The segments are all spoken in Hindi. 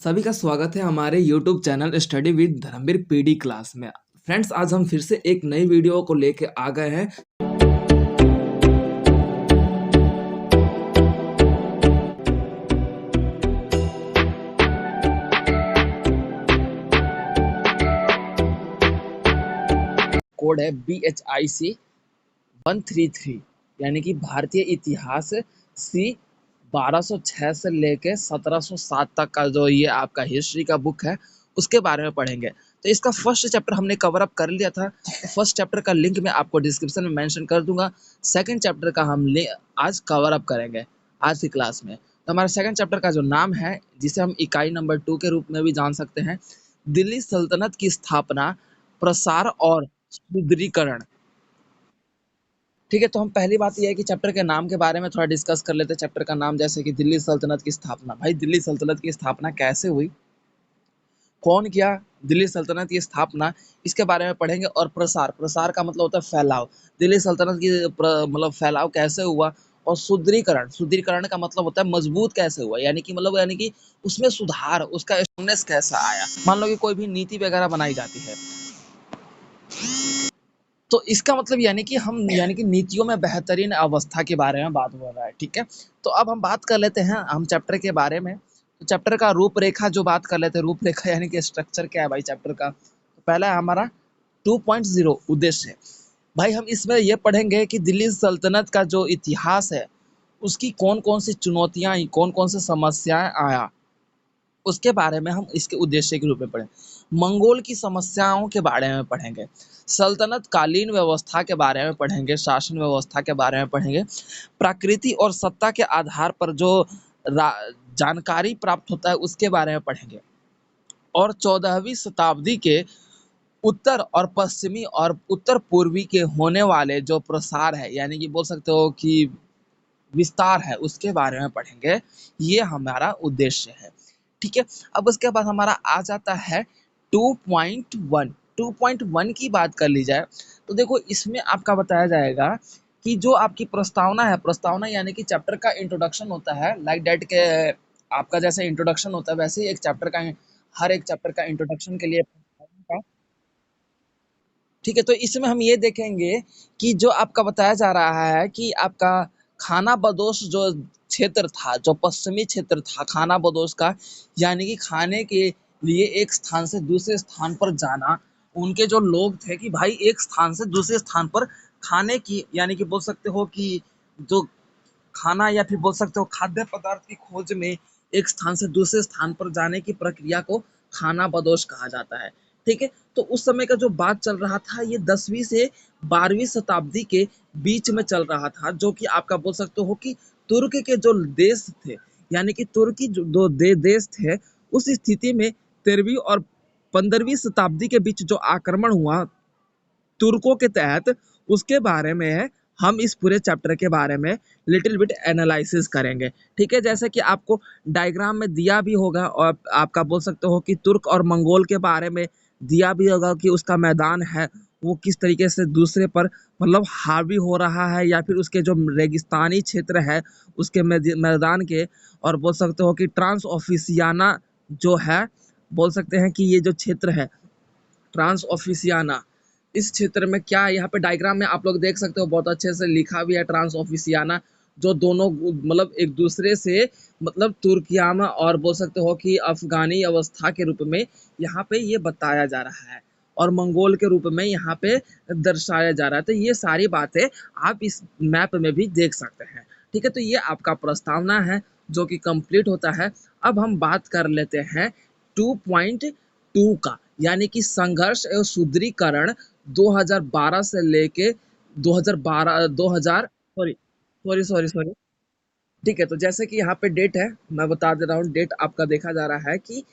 सभी का स्वागत है हमारे YouTube channel study with Dharmveer PD class में। फ्रेंड्स, आज हम फिर से एक नई वीडियो को लेके आ गए हैं। कोड है BHIC 133, यानी कि भारतीय इतिहास सी 1206 से लेके 1707 तक का जो ये आपका हिस्ट्री का बुक है उसके बारे में पढ़ेंगे। तो इसका फर्स्ट चैप्टर हमने कवर अप कर लिया था। फर्स्ट चैप्टर का लिंक मैं आपको डिस्क्रिप्शन में मेंशन कर दूंगा। सेकंड चैप्टर का हम आज कवर अप करेंगे आज की क्लास में। तो हमारा सेकंड चैप्टर का जो नाम है, जिसे हम इकाई नंबर 2 के रूप में भी जान सकते हैं, दिल्ली सल्तनत की स्थापना, प्रसार और सुदृढ़ीकरण। ठीक है, तो हम पहली बात यह है कि चैप्टर के नाम के बारे में थोड़ा डिस्कस कर लेते हैं। चैप्टर का नाम जैसे कि दिल्ली सल्तनत की स्थापना। भाई, दिल्ली सल्तनत की स्थापना कैसे हुई, कौन किया दिल्ली सल्तनत की स्थापना, इसके बारे में पढ़ेंगे। और प्रसार, प्रसार का मतलब होता है फैलाव। दिल्ली सल्तनत की मतलब फैलाव कैसे हुआ। और सुदृढ़ीकरण, सुदृढ़ीकरण का मतलब होता है मजबूत कैसे हुआ, यानी कि उसमें सुधार, उसका स्ट्रॉन्गनेस कैसा आया। मान लो कि कोई भी नीति वगैरह बनाई जाती है तो इसका मतलब यानी कि नीतियों में बेहतरीन अवस्था के बारे में बात हो रहा है। ठीक है, तो अब हम बात कर लेते हैं हम चैप्टर के बारे में। तो चैप्टर का रूपरेखा जो बात कर लेते हैं, रूपरेखा यानी कि स्ट्रक्चर क्या है भाई चैप्टर का। तो पहला है हमारा 2.0 उद्देश्य। भाई, हम इसमें ये पढ़ेंगे कि दिल्ली सल्तनत का जो इतिहास है उसकी कौन कौन सी चुनौतियां आई, कौन कौन सी समस्याएं आया, उसके बारे में हम इसके उद्देश्य के रूप में पढ़ें। मंगोल की समस्याओं के बारे में पढ़ेंगे, सल्तनत कालीन व्यवस्था के बारे में पढ़ेंगे, शासन व्यवस्था के बारे में पढ़ेंगे, प्रकृति और सत्ता के आधार पर जो जानकारी प्राप्त होता है उसके बारे में पढ़ेंगे। और 14वीं शताब्दी के उत्तर और पश्चिमी और उत्तर पूर्वी के होने वाले जो प्रसार है, यानी कि बोल सकते हो कि विस्तार है, उसके बारे में पढ़ेंगे। ये हमारा उद्देश्य है। ठीक है, अब उसके बाद हमारा आ जाता है 2.1। 2.1 की बात कर ली जाए तो देखो, इसमें आपका बताया जाएगा कि जो आपकी प्रस्तावना है, प्रस्तावना यानी कि चैप्टर का इंट्रोडक्शन होता है, लाइक डेट के आपका जैसे इंट्रोडक्शन होता है वैसे ही एक चैप्टर का, हर एक चैप्टर का इंट्रोडक्शन के लिए। ठीक है, तो इसमें हम ये देखेंगे कि जो आपका बताया जा रहा है कि आपका खाना बदोश जो क्षेत्र था, जो पश्चिमी क्षेत्र था खाना बदोश का, यानी कि खाने के लिए एक स्थान से दूसरे स्थान पर जाना। उनके जो लोग थे कि भाई एक स्थान से दूसरे स्थान पर खाने की, यानी कि बोल सकते हो कि जो खाना या फिर बोल सकते हो खाद्य पदार्थ की खोज में एक स्थान से दूसरे स्थान पर जाने की प्रक्रिया को खाना बदोश कहा जाता है। ठीक है, तो उस समय का जो बात चल रहा था, ये 10वीं से 12वीं शताब्दी के बीच में चल रहा था, जो कि आपका बोल सकते हो कि तुर्क के जो देश थे, यानी कि तुर्की जो दो देश थे, उस स्थिति में 13वीं और 15वीं शताब्दी के बीच जो आक्रमण हुआ तुर्कों के तहत, उसके बारे में है हम इस पूरे चैप्टर के बारे में लिटिल बिट एनालिसिस करेंगे। ठीक है, जैसे कि आपको डायग्राम में दिया भी होगा और आपका बोल सकते हो कि तुर्क और मंगोल के बारे में दिया भी होगा कि उसका मैदान है वो किस तरीके से दूसरे पर मतलब हावी हो रहा है, या फिर उसके जो रेगिस्तानी क्षेत्र है उसके मैदान के। और बोल सकते हो कि ट्रांस ऑफिसियाना जो है, बोल सकते हैं कि ये जो क्षेत्र है ट्रांस ऑफिसियाना, इस क्षेत्र में क्या है, यहाँ पे डायग्राम में आप लोग देख सकते हो बहुत अच्छे से लिखा भी है ट्रांस ऑफिसियाना, जो दोनों मतलब एक दूसरे से मतलब तुर्कियामा और बोल सकते हो कि अफगानी अवस्था के रूप में यहाँ पे ये बताया जा रहा है, और मंगोल के रूप में यहाँ पे दर्शाया जा रहा है। तो ये सारी बातें आप इस मैप में भी देख सकते हैं। ठीक है, तो ये आपका प्रस्तावना है जो कि कंप्लीट होता है। अब हम बात कर लेते हैं 2.2 का, यानी कि संघर्ष एवं सुदृढ़ीकरण 2012 से लेके 2012 2000 सॉरी सॉरी सॉरी सॉरी ठीक है, तो जैसे कि यहाँ पे डेट है, मैं बता दे रहा हूँ। डेट आपका देखा जा रहा है कि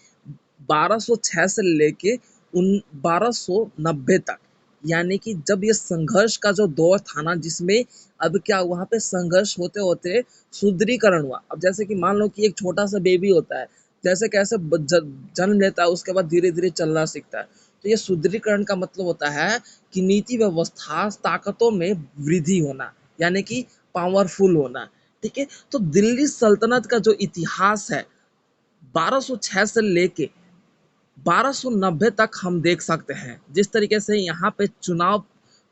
1206 से लेके 1290 तक, यानी कि जब ये संघर्ष का जो दौर था ना, जिसमें अब क्या वहाँ पे संघर्ष होते होते सुदृढ़ीकरण हुआ। अब जैसे कि मान लो कि एक छोटा सा बेबी होता है, जैसे कैसे जन्म लेता है, उसके बाद धीरे धीरे चलना सीखता है। तो ये सुदृढ़ीकरण का मतलब होता है कि नीति व्यवस्था ताकतों में वृद्धि होना, यानी कि पावरफुल होना। ठीक है, तो दिल्ली सल्तनत का जो इतिहास है 1206 से लेके 1290 तक हम देख सकते हैं जिस तरीके से यहाँ पे चुनाव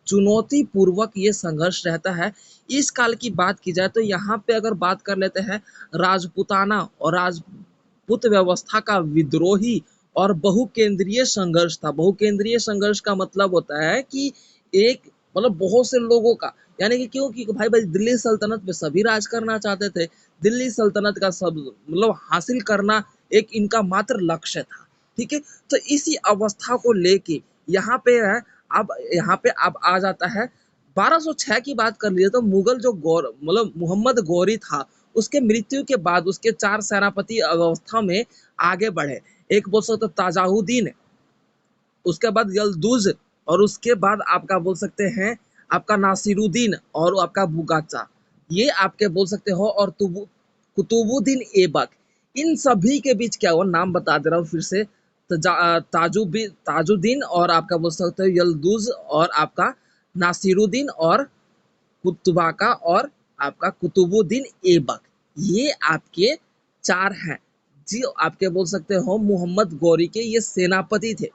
चुनौती पूर्वक ये संघर्ष रहता है। इस काल की बात की जाए तो यहाँ पे अगर बात कर लेते हैं राजपूताना और राजपूत व्यवस्था का विद्रोही और बहुकेंद्रीय संघर्ष था। बहुकेंद्रीय संघर्ष का मतलब होता है कि एक मतलब बहुत से लोगों का, यानी कि क्यों कि भाई भाई दिल्ली सल्तनत पे सभी राज करना चाहते थे। दिल्ली सल्तनत का सब मतलब हासिल करना एक इनका मात्र लक्ष्य था। ठीक है, तो इसी अवस्था को लेके यहाँ पे है, अब यहाँ पे अब आ जाता है 1206 की बात कर लिए तो मुगल जो गौर मतलब मोहम्मद गौरी था, उसके मृत्यु के बाद उसके 4 सेनापति अवस्था में आगे बढ़े। एक बोल सकते हो ताजाहुद्दीन, उसके बाद यल्दुज, और उसके बाद आपका बोल सकते हैं आपका नासिरुद्दीन और आपका बुगाचा, ये आपके बोल सकते हो, और कुतुबुद्दीन ऐबक। इन सभी के बीच क्या हुआ, नाम बता दे रहा हूँ फिर से, ताजुद्दीन और आपका बोल सकते हो यल्दुज और आपका नासिरुद्दीन और कुतुबाका और आपका कुतुबुद्दीन ऐबक, ये आपके 4 हैं जी। आपके बोल सकते हो मोहम्मद गौरी के ये सेनापति थे।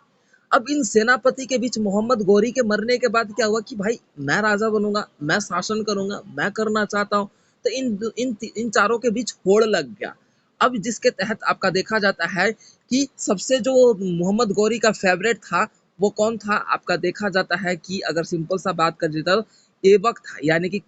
अब इन सेनापति के बीच मोहम्मद गौरी के मरने के बाद क्या हुआ कि भाई मैं राजा बनूंगा, मैं शासन करूंगा, मैं करना चाहता हूँ। तो इन चारों के बीच होड़ लग गया। अब जिसके तहत आपका देखा जाता है कि सबसे जो मोहम्मद गौरी का फेवरेट था वो कौन था, आपका देखा जाता है कि अगर सिंपल सा बात कर तो ऐबक था, यानी कि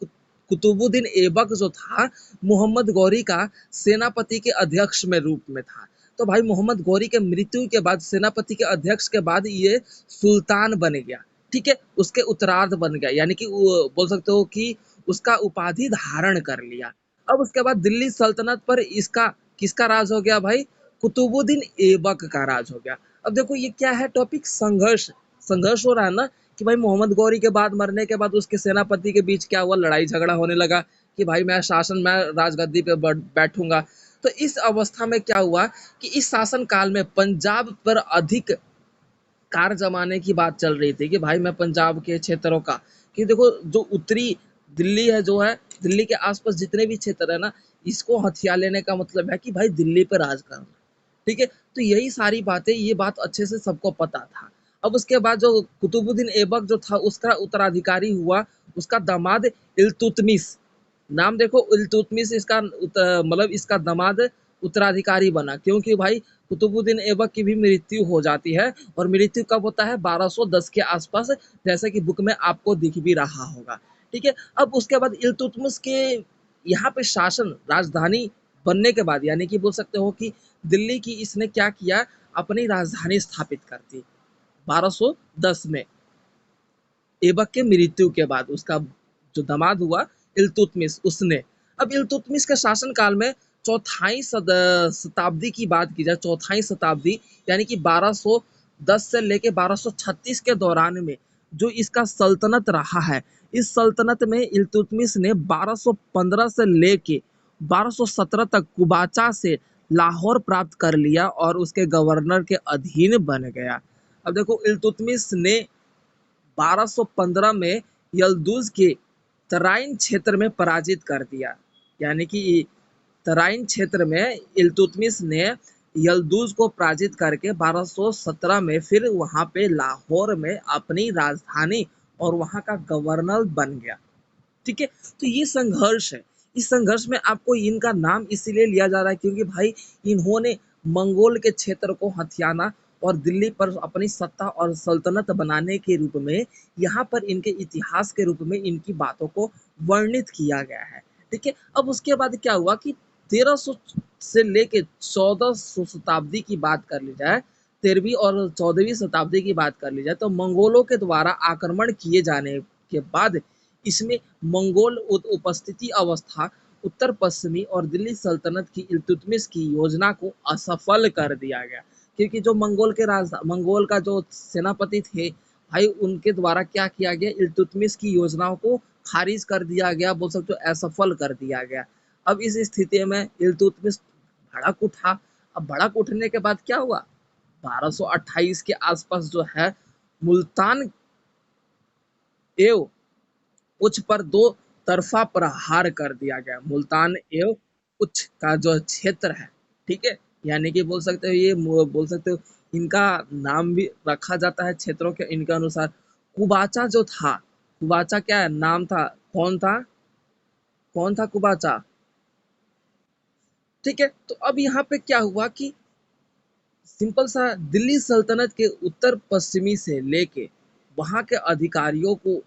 कुतुबुद्दीन ऐबक जो था मोहम्मद गौरी का सेनापति के अध्यक्ष में रूप में था। तो भाई मोहम्मद गौरी के मृत्यु के बाद सेनापति के अध्यक्ष के बाद ये सुल्तान बन गया। ठीक है, उसके उत्तरार्ध बन गया, यानी कि बोल सकते हो कि उसका उपाधि धारण कर लिया। अब उसके बाद दिल्ली सल्तनत पर इसका किसका राज हो गया भाई, कुतुबुद्दीन ऐबक का राज हो गया। अब देखो ये क्या है टॉपिक, संघर्ष। संघर्ष हो रहा है ना कि भाई मोहम्मद गौरी के बाद मरने के बाद उसके सेनापति के बीच क्या हुआ, लड़ाई झगड़ा होने लगा कि भाई मैं राजगद्दी पे बैठूंगा। तो इस अवस्था में क्या हुआ कि इस शासन काल में पंजाब पर अधिक कार जमाने की बात चल रही थी कि भाई मैं पंजाब के क्षेत्रों का, कि देखो जो उत्तरी दिल्ली है जो है, दिल्ली के आसपास जितने भी क्षेत्र है ना, इसको हथिया लेने का मतलब है कि भाई दिल्ली पर राज करना। ठीक है, तो यही सारी बातें, ये बात अच्छे से सबको पता था। अब उसके बाद जो कुतुबुद्दीन ऐबक जो था उसका उत्तराधिकारी हुआ उसका दामाद इल्तुतमिश। नाम देखो इल्तुतमिश, इसका मतलब इसका दामाद उत्तराधिकारी बना, क्योंकि भाई कुतुबुद्दीन ऐबक की भी मृत्यु हो जाती है, और मृत्यु कब होता है 1210 के आसपास, जैसे कि बुक में आपको दिख भी रहा होगा। ठीक है, अब उसके बाद इल्तुतमिश के यहाँ पे शासन राजधानी बनने के बाद, यानी कि बोल सकते हो कि दिल्ली की इसने क्या किया, अपनी राजधानी स्थापित कर दी 1210 में, ऐबक के मृत्यु के बाद। उसका जो दामाद हुआ इल्तुतमिश, उसने, अब इल्तुतमिश के शासन काल में चौथाई शताब्दी की बात की जाए, चौथाई शताब्दी यानी कि 1210 से लेके 1236 के दौरान में जो इसका सल्तनत रहा है, इस सल्तनत में इल्तुतमिश ने 1215 से लेके 1217 तक कुबाचा से लाहौर प्राप्त कर लिया और उसके गवर्नर के अधीन बन गया। अब देखो इल्तुतमिश ने 1215 में यल्दुज के तराइन क्षेत्र में पराजित कर दिया, यानी कि तराइन क्षेत्र में इल्तुतमिश ने यल्दुज को पराजित करके 1217 में फिर वहां पे लाहौर में अपनी राजधानी और वहां का गवर्नर बन गया। ठीक है, तो ये संघर्ष है। इस संघर्ष में आपको इनका नाम इसीलिए लिया जा रहा है क्योंकि भाई इन्होंने मंगोल के क्षेत्र को हथियाना और दिल्ली पर अपनी सत्ता और सल्तनत बनाने के रूप में, यहाँ पर इनके इतिहास के रूप में इनकी बातों को वर्णित किया गया है। ठीक है, अब उसके बाद क्या हुआ कि 1300 से लेके 1400 शताब्दी की बात कर ली जाए, 13वीं और 14वीं शताब्दी की बात कर ली जाए, तो मंगोलों के द्वारा आक्रमण किए जाने के बाद इसमें मंगोल उपस्थिति अवस्था उत्तर पश्चिमी और दिल्ली सल्तनत की इल्तुतमिश की योजना को असफल कर दिया गया, क्योंकि जो मंगोल का जो सेनापति थे भाई, उनके द्वारा क्या किया गया, इल्तुतमिश की योजनाओं को खारिज कर दिया गया, बोल सकते हो असफल कर दिया गया। अब इस स्थिति में इल्तुतमिश भड़क उठा। अब भड़क उठने के बाद क्या हुआ, 1228 के आसपास जो है मुल्तान एवं उच्च पर दो तरफा प्रहार कर दिया गया। मुल्तान एवं उच्च का जो क्षेत्र है, ठीक है, यानी कि बोल सकते हो ये बोल सकते हो इनका नाम भी रखा जाता है क्षेत्रों के इनके अनुसार। कुबाचा जो था, कुबाचा क्या है नाम था, कौन था, कौन था कुबाचा? ठीक है, तो अब यहाँ पे क्या हुआ कि सिंपल सा दिल्ली सल्तनत के उत्तर पश्चिमी से लेके वहां के अधिकारियों को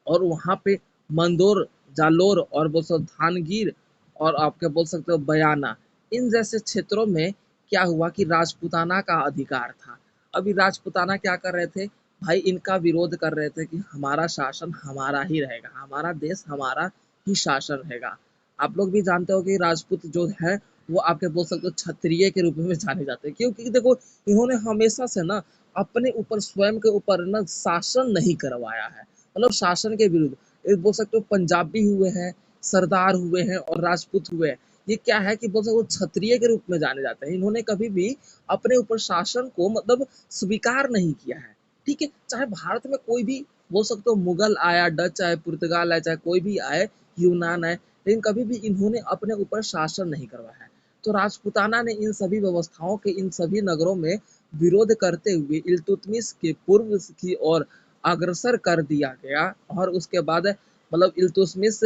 और वहां पे मंदोर, जालोर और बोल सकते हो धानगीर और आपके बोल सकते हो बयाना, इन जैसे क्षेत्रों में क्या हुआ कि राजपूताना का अधिकार था। अभी राजपूताना क्या कर रहे थे भाई, इनका विरोध कर रहे थे कि हमारा शासन हमारा ही रहेगा, हमारा देश हमारा ही शासन रहेगा। आप लोग भी जानते हो कि राजपूत जो है वो आपके बोल सकते हो क्षत्रिय के रूप में जाने जाते हैं, क्योंकि देखो इन्होंने हमेशा से ना अपने ऊपर स्वयं के ऊपर ना शासन नहीं करवाया है, मतलब शासन के विरुद्ध। ये बोल सकते हो पंजाबी हुए हैं, सरदार हुए हैं और राजपूत हुए हैं, ये क्या है कि बोल सकते हो क्षत्रिय के रूप में जाने जाते हैं। इन्होंने कभी भी अपने ऊपर शासन को मतलब स्वीकार नहीं किया है। ठीक है, चाहे भारत में कोई भी बोल सकते हो मुगल आया, डच आए, पुर्तगाल आए, चाहे कोई भी आए, यूनान आए, लेकिन कभी भी इन्होंने अपने ऊपर शासन नहीं करवाया है। तो राजपूताना ने इन सभी व्यवस्थाओं के इन सभी नगरों में विरोध करते हुए इल्तुतमिश के पूर्व की ओर अग्रसर कर दिया गया। और उसके बाद मतलब इल्तुतमिश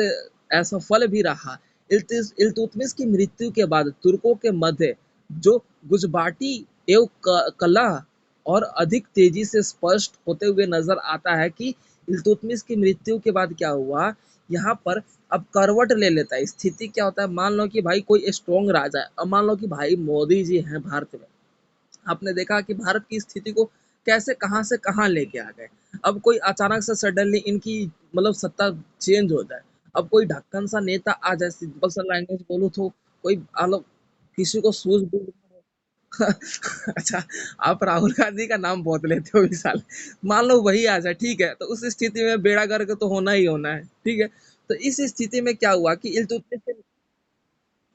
असफल भी रहा। इल्तुतमिश की मृत्यु के बाद तुर्कों के मध्य जो गुजबाटी एवं कलह और अधिक तेजी से स्पष्ट होते हुए नजर आता है कि इल्तुतमिश की मृत्यु के बाद क्या हुआ, यहाँ पर अब करवट ले लेता है। स्थिति क्या होता है, मान लो कि भाई कोई स्ट्रॉन्ग राजा है, अब मान लो कि भाई मोदी जी हैं भारत में, आपने देखा कि भारत की स्थिति को कैसे कहाँ से कहाँ लेके आ गए। अब कोई अचानक से सडनली इनकी मतलब सत्ता चेंज हो जाए, अब कोई ढक्कन सा नेता आ जाए, सिंपल सा लैंग्वेज बोलूँ तो कोई मतलब किसी को सूझबूझ अच्छा, आप राहुल गांधी का नाम बहुत लेते हो विशाल, मान लो वही आ जाए, ठीक है, तो उस स्थिति में बेड़ा गर्क तो होना ही होना है। ठीक है, तो इस स्थिति में क्या हुआ कि इल्तुतमिश,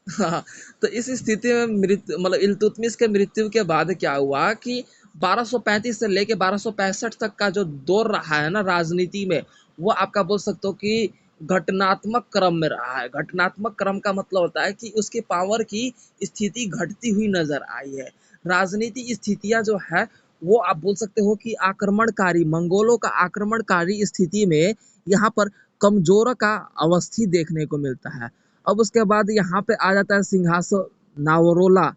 हाँ, तो इस स्थिति में मृत्यु मतलब इल्तुतमिश के मृत्यु के बाद क्या हुआ कि 1235 से लेके 1265 तक का जो दौर रहा है ना राजनीति में, वो आपका बोल सकते हो कि घटनात्मक क्रम में रहा है। घटनात्मक क्रम का मतलब होता है कि उसकी पावर की स्थिति घटती हुई नजर आई है। राजनीति स्थितियां जो है वो आप बोल सकते हो कि आक्रमणकारी मंगोलों का आक्रमणकारी स्थिति में यहाँ पर कमजोर का अवस्थी देखने को मिलता है। अब उसके बाद यहाँ पे आ जाता है सिंहासन नावरोला।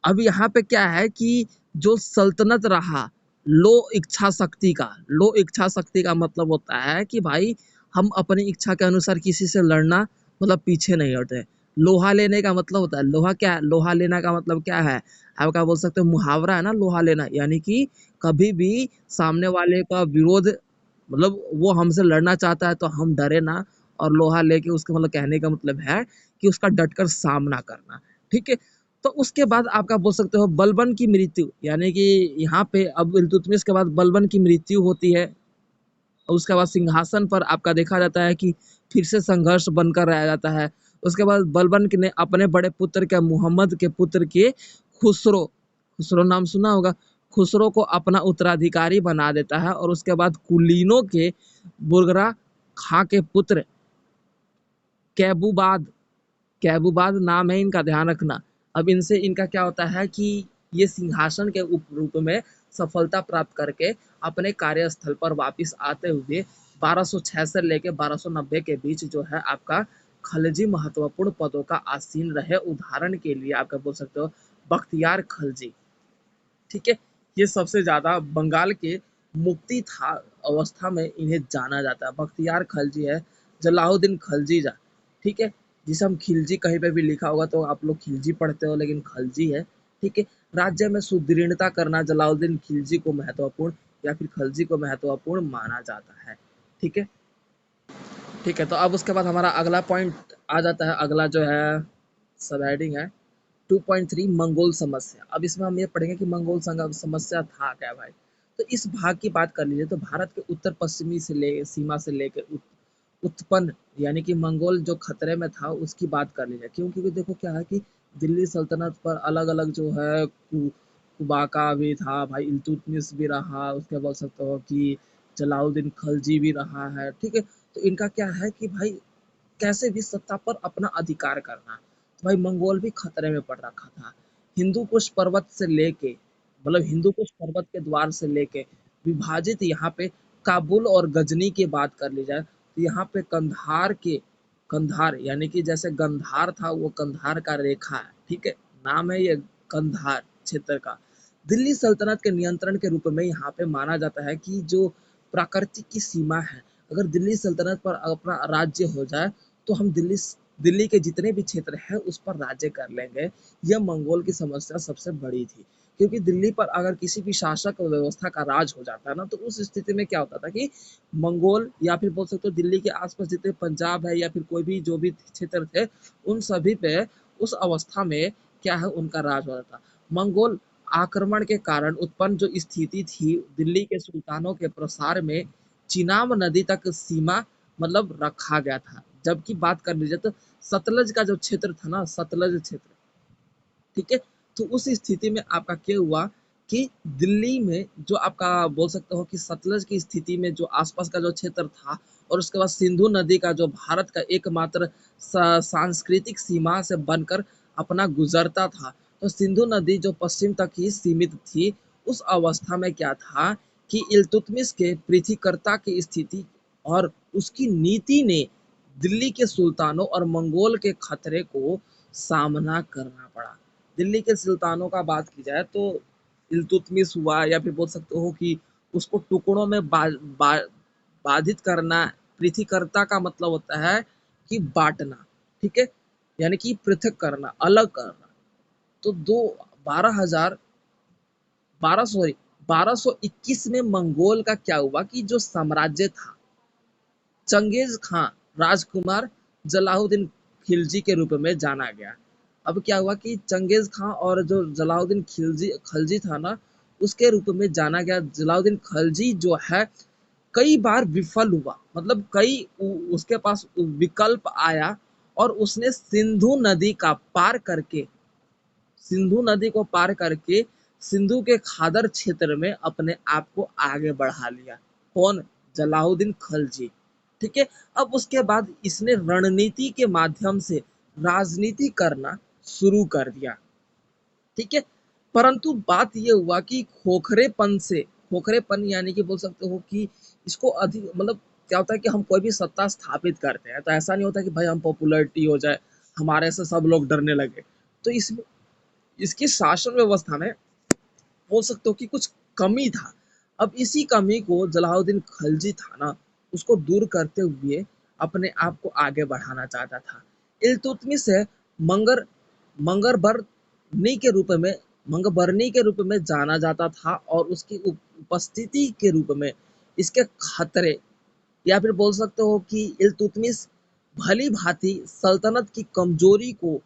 अब यहाँ पे क्या है कि जो सल्तनत रहा लो इच्छा शक्ति का, लो इच्छा शक्ति का मतलब होता है कि भाई हम अपनी इच्छा के अनुसार किसी से लड़ना मतलब पीछे नहीं हटते। लोहा लेने का मतलब होता है, लोहा क्या है, लोहा लेना का मतलब क्या है, आपका बोल सकते हो मुहावरा है ना लोहा लेना, यानी कि कभी भी सामने वाले का विरोध मतलब वो हमसे लड़ना चाहता है तो हम डरे ना, और लोहा लेके उसका मतलब कहने का मतलब है कि उसका डटकर सामना करना। ठीक है, तो उसके बाद आपका बोल सकते हो बलबन की मृत्यु, यानी कि यहाँ पे अब इल्तुतमिश के बाद बलबन की मृत्यु होती है। और उसके बाद सिंहासन पर आपका देखा जाता है कि फिर से संघर्ष बनकर रह जाता है। उसके बाद बलबन ने अपने बड़े पुत्र के मुहम्मद के पुत्र के खुसरो, खुसरो नाम सुना होगा, खुसरो को अपना उत्तराधिकारी बना देता है। और उसके बाद कुलीनों के बुरगरा खां के पुत्र कैबूबाद, कैबूबाद नाम है इनका, ध्यान रखना। अब इनसे इनका क्या होता है कि ये सिंहासन के रूप में सफलता प्राप्त करके अपने कार्यस्थल पर वापस आते हुए 1206 से लेके 1290 के बीच जो है आपका खलजी महत्वपूर्ण पदों का आसीन रहे। उदाहरण के लिए आपका बोल सकते हो बख्तियार खलजी। ठीक है, ये सबसे ज्यादा बंगाल के मुक्ति था अवस्था में इन्हें जाना जाता है। बख्तियार खलजी है, जलाउद्दीन खलजी जा, ठीक है, जिसे हम खिलजी कहीं पे भी लिखा होगा तो आप लोग खिलजी पढ़ते हो लेकिन खलजी है। ठीक है, राज्य में सुदृढ़ता करना जलाउद्दीन खिलजी को महत्वपूर्ण या फिर खलजी को महत्वपूर्ण माना जाता है। ठीक है, ठीक है, तो अब उसके बाद हमारा अगला पॉइंट आ जाता है, अगला जो है सब हेडिंग है 2.3 मंगोल समस्या। अब इसमें हम ये पढ़ेंगे कि मंगोल समस्या था क्या भाई। तो इस भाग की बात कर लीजिए तो भारत के उत्तर पश्चिमी से ले सीमा से लेकर उत्पन्न यानी कि मंगोल जो खतरे में था उसकी बात कर लीजिए। क्यों, क्योंकि देखो क्या है कि दिल्ली सल्तनत पर अलग अलग जो है कुबाका भी था भाई, इल्तुतमिश भी रहा, उसके बोल सकते हो कि जलाउद्दीन खलजी भी रहा है। ठीक है, तो इनका क्या है कि भाई कैसे भी सत्ता पर अपना अधिकार करना। भाई मंगोल भी खतरे में पड़ रखा था। हिंदू कुश पर्वत से लेके मतलब हिंदू कुश पर्वत के द्वार से लेके विभाजित यहाँ पे काबुल और गजनी की बात कर ली जाए तो यहाँ पे कंधार यानी कि जैसे गंधार था वो कंधार का रेखा है, ठीक है, नाम है ये कंधार क्षेत्र का। दिल्ली सल्तनत के नियंत्रण के रूप में यहाँ पे माना जाता है कि जो प्राकृतिक की सीमा है, अगर दिल्ली सल्तनत पर अपना राज्य हो जाए तो हम दिल्ली के जितने भी क्षेत्र हैं उस पर राज्य कर लेंगे। यह मंगोल की समस्या सबसे बड़ी थी, क्योंकि दिल्ली पर अगर किसी भी शासक व्यवस्था का राज हो जाता है ना तो उस स्थिति में क्या होता था कि मंगोल या फिर बोल सकते हो दिल्ली के आसपास जितने पंजाब है या फिर कोई भी जो भी क्षेत्र थे उन सभी पे उस अवस्था में क्या है उनका राज होता था। मंगोल आक्रमण के कारण उत्पन्न जो स्थिति थी दिल्ली के सुल्तानों के प्रसार में चिनाब नदी तक सीमा मतलब रखा गया था। जबकि बात कर लीजिए तो सतलज का जो क्षेत्र था ना, सतलज क्षेत्र, ठीक है, तो उस स्थिति में आपका क्या हुआ कि दिल्ली में जो आपका बोल सकते हो कि सतलज की स्थिति में जो आसपास का जो क्षेत्र था और उसके बाद सिंधु नदी का जो भारत का एकमात्र सांस्कृतिक सीमा से बनकर अपना गुजरता था, तो सिंधु नदी जो पश्चिम तक ही सीमित थी। उस अवस्था में क्या था कि इल्तुतमिश के पृथ्वीकर्ता की स्थिति और उसकी नीति ने दिल्ली के सुल्तानों और मंगोल के खतरे को सामना करना पड़ा। दिल्ली के सुल्तानों का बात की जाए तो इल्तुतमिश हुआ या फिर बोल सकते हो कि उसको टुकड़ों में बाधित करना। पृथ्वीकर्ता का मतलब होता है कि बांटना, ठीक है, यानी कि पृथक करना, अलग करना। तो दो 12,000 12 सॉरी 1221 में मंगोल का क्या हुआ कि जो साम्राज्य था चंगेज खां राजकुमार जलालुद्दीन खिलजी के रूप में जाना गया। अब क्या हुआ कि चंगेज खां और जो जलालुद्दीन खिलजी खलजी था ना उसके रूप में जाना गया। जलालुद्दीन खलजी जो है कई बार विफल हुआ, मतलब कई उसके पास विकल्प आया और उसने सिंधु नदी को पार करके सिंधु के खादर क्षेत्र में अपने आप को आगे बढ़ा लिया। कौन? जलालुद्दीन खलजी, ठीक है। अब उसके बाद इसने रणनीति के माध्यम से राजनीति करना शुरू कर दिया, ठीक है। परंतु बात ये हुआ कि खोखरेपन यानी कि बोल सकते हो कि इसको अधिक मतलब क्या होता है कि हम कोई भी सत्ता स्थापित करते हैं तो ऐसा नहीं होता कि भाई हम पॉपुलैरिटी हो जाए, हमारे से सब लोग डरने लगे। तो इसमें इसकी शासन व्यवस्था में बोल सकते हो कि कुछ कमी था। अब इसी कमी को जलालुद्दीन खलजी था ना उसको दूर करते हुए अपने आप को आगे बढ़ाना चाहता था। इल्तुतमिश से मंगर मंगरबरनी के रूप में मंगबरनी के रूप में जाना जाता था और उसकी उपस्थिति के रूप में इसके खतरे या फिर बोल सकते हो कि इल्तुतमिश भली भांति सल्तनत की कमजोरी को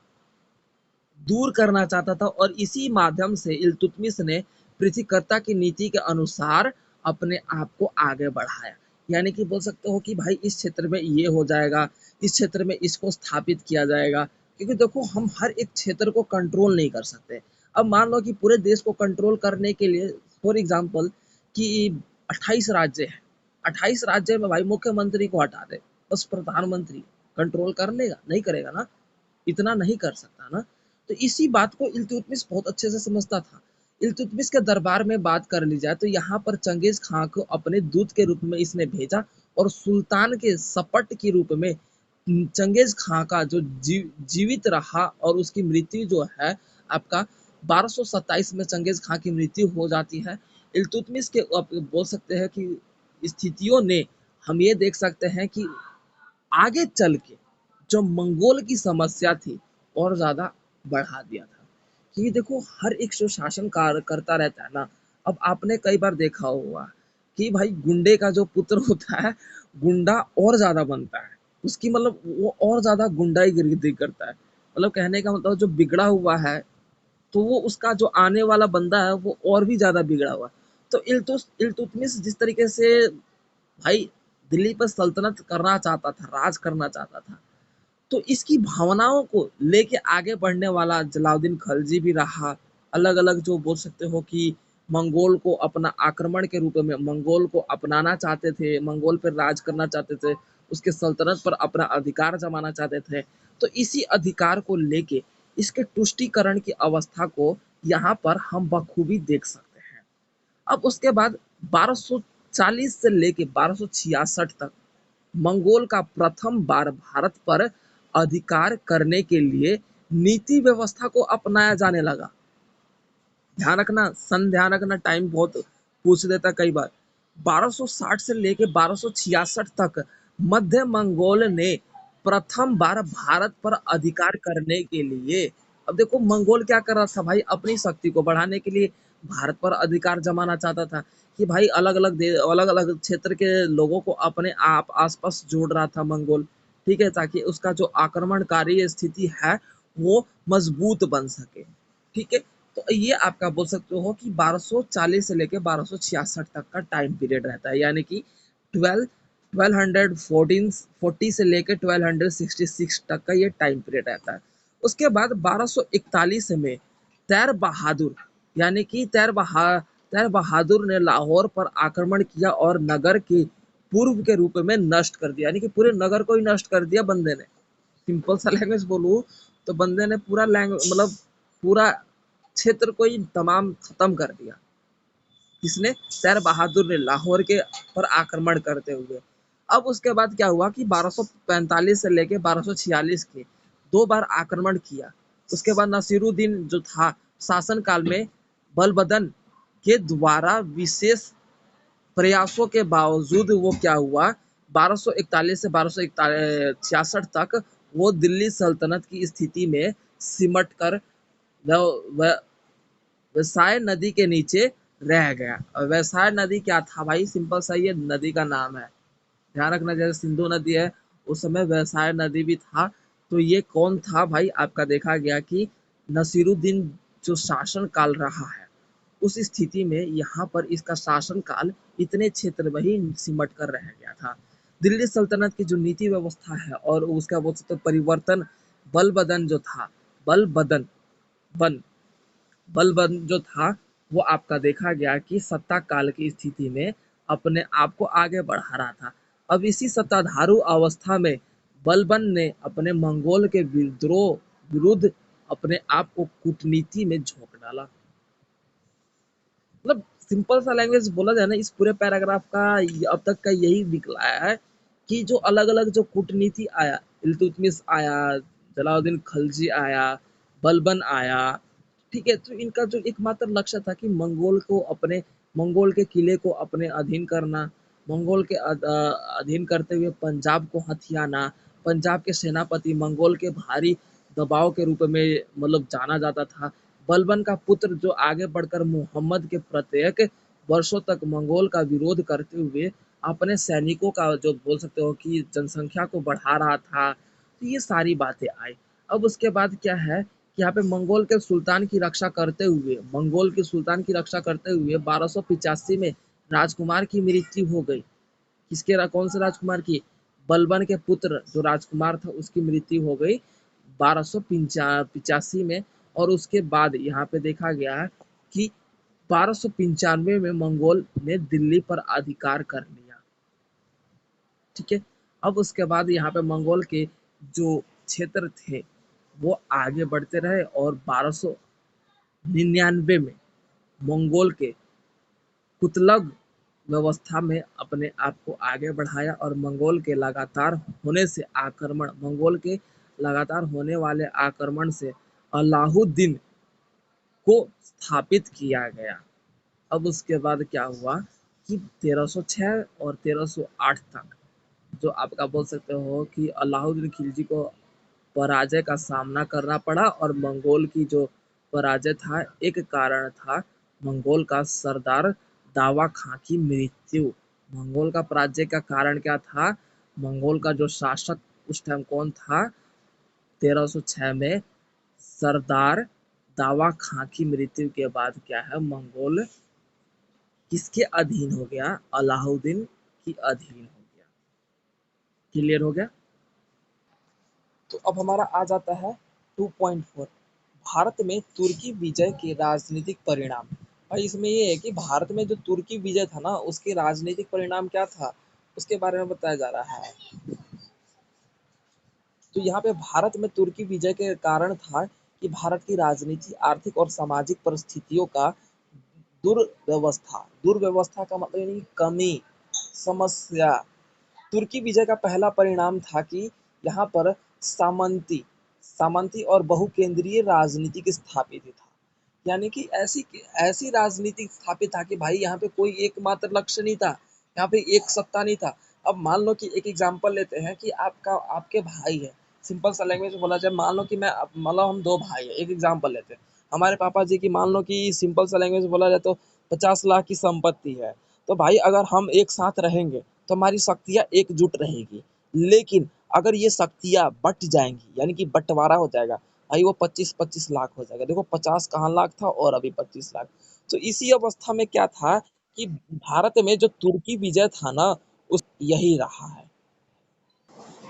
दूर करना चाहता था और इसी माध्यम से इल्तुतमिश ने पृथ्वीकर्ता की नीति के अनुसार अपने आप को आगे बढ़ाया। यानी कि बोल सकते हो कि भाई इस क्षेत्र में ये हो जाएगा, इस क्षेत्र में इसको स्थापित किया जाएगा, क्योंकि देखो हम हर एक क्षेत्र को कंट्रोल नहीं कर सकते। अब मान लो कि पूरे देश को कंट्रोल करने के लिए फॉर एग्जाम्पल कि 28 राज्य है, 28 राज्य में भाई मुख्यमंत्री को हटा दे, बस प्रधानमंत्री कंट्रोल कर लेगा? नहीं करेगा ना, इतना नहीं कर सकता ना। तो इसी बात को इल्तुतमिश बहुत अच्छे से समझता था। इल्तुतमिश के दरबार में बात कर ली जाए तो यहाँ पर चंगेज खां को अपने दूत के रूप में इसने भेजा और सुल्तान के सपट के रूप में चंगेज खां का जो जीवित रहा और उसकी मृत्यु जो है आपका 1227 में चंगेज खां की मृत्यु हो जाती है। इल्तुतमिश के बोल सकते हैं कि स्थितियों ने हम ये देख सकते हैं कि आगे चल के जो मंगोल की समस्या थी और ज्यादा बढ़ा दिया था। क्योंकि देखो हर एक जो शासन करता रहता है ना, अब आपने कई बार देखा होगा कि भाई गुंडे का जो पुत्र होता है गुंडा और ज्यादा बनता है, उसकी मतलब वो और ज्यादा गुंडाईगिरी करता है। मतलब कहने का मतलब जो बिगड़ा हुआ है तो वो उसका जो आने वाला बंदा है वो और भी ज्यादा बिगड़ा हुआ। तो इल्तुतमिश जिस तरीके से भाई दिल्ली पर सल्तनत करना चाहता था, राज करना चाहता था, तो इसकी भावनाओं को लेके आगे बढ़ने वाला जलालुद्दीन खलजी भी रहा। अलग अलग जो बोल सकते हो कि मंगोल को अपना आक्रमण के रूप में मंगोल को अपनाना चाहते थे, मंगोल पर राज करना चाहते थे, उसके सल्तनत पर अपना अधिकार जमाना चाहते थे। तो इसी अधिकार को लेके इसके तुष्टीकरण की अवस्था को यहाँ पर हम बखूबी देख सकते हैं। अब उसके बाद 1240 से लेके 1266 तक मंगोल का प्रथम बार भारत पर अधिकार करने के लिए नीति व्यवस्था को अपनाया जाने लगा। ध्यान रखना, ध्यान रखना, टाइम बहुत पूछ देता कई बार। 1260 से लेके 1266 तक मध्य मंगोल ने प्रथम बार भारत पर अधिकार करने के लिए, अब देखो मंगोल क्या कर रहा था भाई, अपनी शक्ति को बढ़ाने के लिए भारत पर अधिकार जमाना चाहता था कि भाई अलग अलग क्षेत्र के लोगों को अपने आप आसपास जोड़ रहा था मंगोल, ठीक है, ताकि उसका जो आक्रमणकारी स्थिति है वो मजबूत बन सके, ठीक है। तो ये आपका बोल सकते हो कि 1240 से लेके 1266 तक का टाइम पीरियड रहता है, यानी कि 1240 से लेके 1266 तक का ये टाइम पीरियड रहता है। उसके बाद 1241 में तैर बहादुर, यानी कि तैर बहादुर ने लाहौर पर आक्रमण किया और नगर के पूर्व के रूप में नष्ट कर दिया, यानी कि पूरे नगर को ही नष्ट कर दिया बंदे ने। सिंपल सा लैंग्वेज बोलूँ तो बंदे ने पूरा मतलब पूरा क्षेत्र को ही तमाम खत्म कर दिया। किसने? सैर बहादुर ने, लाहौर के पर आक्रमण करते हुए। अब उसके बाद क्या हुआ कि 1245 से लेके 1246 के 2 बार आक्रमण किया। उसके बाद नसीरुद्दीन जो था शासन काल में बलबदन के द्वारा विशेष प्रयासों के बावजूद वो क्या हुआ, 1241 से 1266 तक वो दिल्ली सल्तनत की स्थिति में सिमट कर वैसाय नदी के नीचे रह गया। और वैसाय नदी क्या था भाई, सिंपल सा ये नदी का नाम है, ध्यान रखना। जैसे सिंधु नदी है उस समय वैसाय नदी भी था। तो ये कौन था भाई, आपका देखा गया कि नसीरुद्दीन जो शासन काल रहा है उस स्थिति में यहाँ पर इसका शासन काल इतने क्षेत्र में ही सिमट कर रह गया था। दिल्ली सल्तनत की जो नीति व्यवस्था है और उसका बोल सकते परिवर्तन, बलबदन जो था, बलबदन बन बलबन जो था वो आपका देखा गया कि सत्ता काल की स्थिति में अपने आप को आगे बढ़ा रहा था। अब इसी सत्ताधारू अवस्था में बलबन ने अपने मंगोल के विरुद्ध अपने आप को कूटनीति में झोंक डाला। मतलब सिंपल सा लैंग्वेज बोला जाए ना, इस पूरे पैराग्राफ का अब तक का यही निकलाया है कि जो अलग अलग जो कूटनीति आया, इल्तुतमिश आया, जलालुद्दीन खलजी आया, बलबन आया, ठीक है, तो इनका जो एकमात्र लक्ष्य था कि मंगोल के किले को अपने अधीन करना, मंगोल के अधीन करते हुए पंजाब को हथियाना, पंजाब के सेनापति मंगोल के भारी दबाव के रूप में मतलब जाना जाता था। बलबन का पुत्र जो आगे बढ़कर मुहम्मद के प्रत्येक वर्षों तक मंगोल का विरोध करते हुए अपने सैनिकों का जो बोल सकते हो कि जनसंख्या को बढ़ा रहा था। तो ये सारी बातें आई। अब उसके बाद क्या है कि यहाँ पे मंगोल के सुल्तान की रक्षा करते हुए, 1285 में राजकुमार की मृत्यु हो गई। कौन से राजकुमार की? बलबन के पुत्र जो राजकुमार था उसकी मृत्यु हो गई 1285 में। और उसके बाद यहाँ पे देखा गया है कि 1295 में मंगोल ने दिल्ली पर अधिकार कर लिया, ठीक है। अब उसके बाद यहाँ पे मंगोल के जो क्षेत्र थे वो आगे बढ़ते रहे और 1299 में मंगोल के कुतलग व्यवस्था में अपने आप को आगे बढ़ाया और मंगोल के लगातार होने वाले आक्रमण से अलाउद्दीन को स्थापित किया गया। अब उसके बाद क्या हुआ कि 1306 और 1308 तक जो आपका बोल सकते हो कि अलाउद्दीन खिलजी को पराजय का सामना करना पड़ा। और मंगोल की जो पराजय था, एक कारण था मंगोल का सरदार दावा खां की मृत्यु। मंगोल का पराजय का कारण क्या था? मंगोल का जो शासक उस टाइम कौन था? 1306 में सरदार दावा खां की मृत्यु के बाद क्या है, मंगोल किसके अधीन हो गया? अलाउद्दीन की अधीन हो गया। क्लियर हो गया? तो अब हमारा आ जाता है 2.4, भारत में तुर्की विजय के राजनीतिक परिणाम। और इसमें ये है कि भारत में जो तुर्की विजय था ना उसके राजनीतिक परिणाम क्या था उसके बारे में बताया जा रहा है। तो यहाँ पे भारत में तुर्की विजय के कारण था कि भारत की राजनीति, आर्थिक और सामाजिक परिस्थितियों का दुर्व्यवस्था का मतलब यानी कमी, समस्या। तुर्की विजय का पहला परिणाम था कि यहाँ पर सामंती सामंती और बहुकेंद्रीय राजनीति स्थापित था। यानी कि ऐसी ऐसी राजनीति स्थापित था कि भाई यहाँ पे कोई एकमात्र लक्ष्य नहीं था, यहाँ पे एक सत्ता नहीं था। अब मान लो कि एक एग्जांपल लेते हैं कि आपके भाई है, सिंपल सा लैंग्वेज में बोला जाए, मान लो कि मतलब हम दो भाई है, एक एग्जांपल लेते हैं। हमारे पापा जी की मान लो कि सिंपल सा लैंग्वेज में बोला जाए तो 50 लाख की संपत्ति है। तो भाई अगर हम एक साथ रहेंगे तो हमारी शक्तियाँ एकजुट रहेगी। लेकिन अगर ये शक्तियाँ बट जाएंगी, यानी कि बंटवारा हो जाएगा, भाई वो 25-25 लाख हो जाएगा। देखो 50 कहाँ लाख था और अभी 25 लाख। तो इसी अवस्था में क्या था कि भारत में जो तुर्की विजय था ना, उस यही रहा है।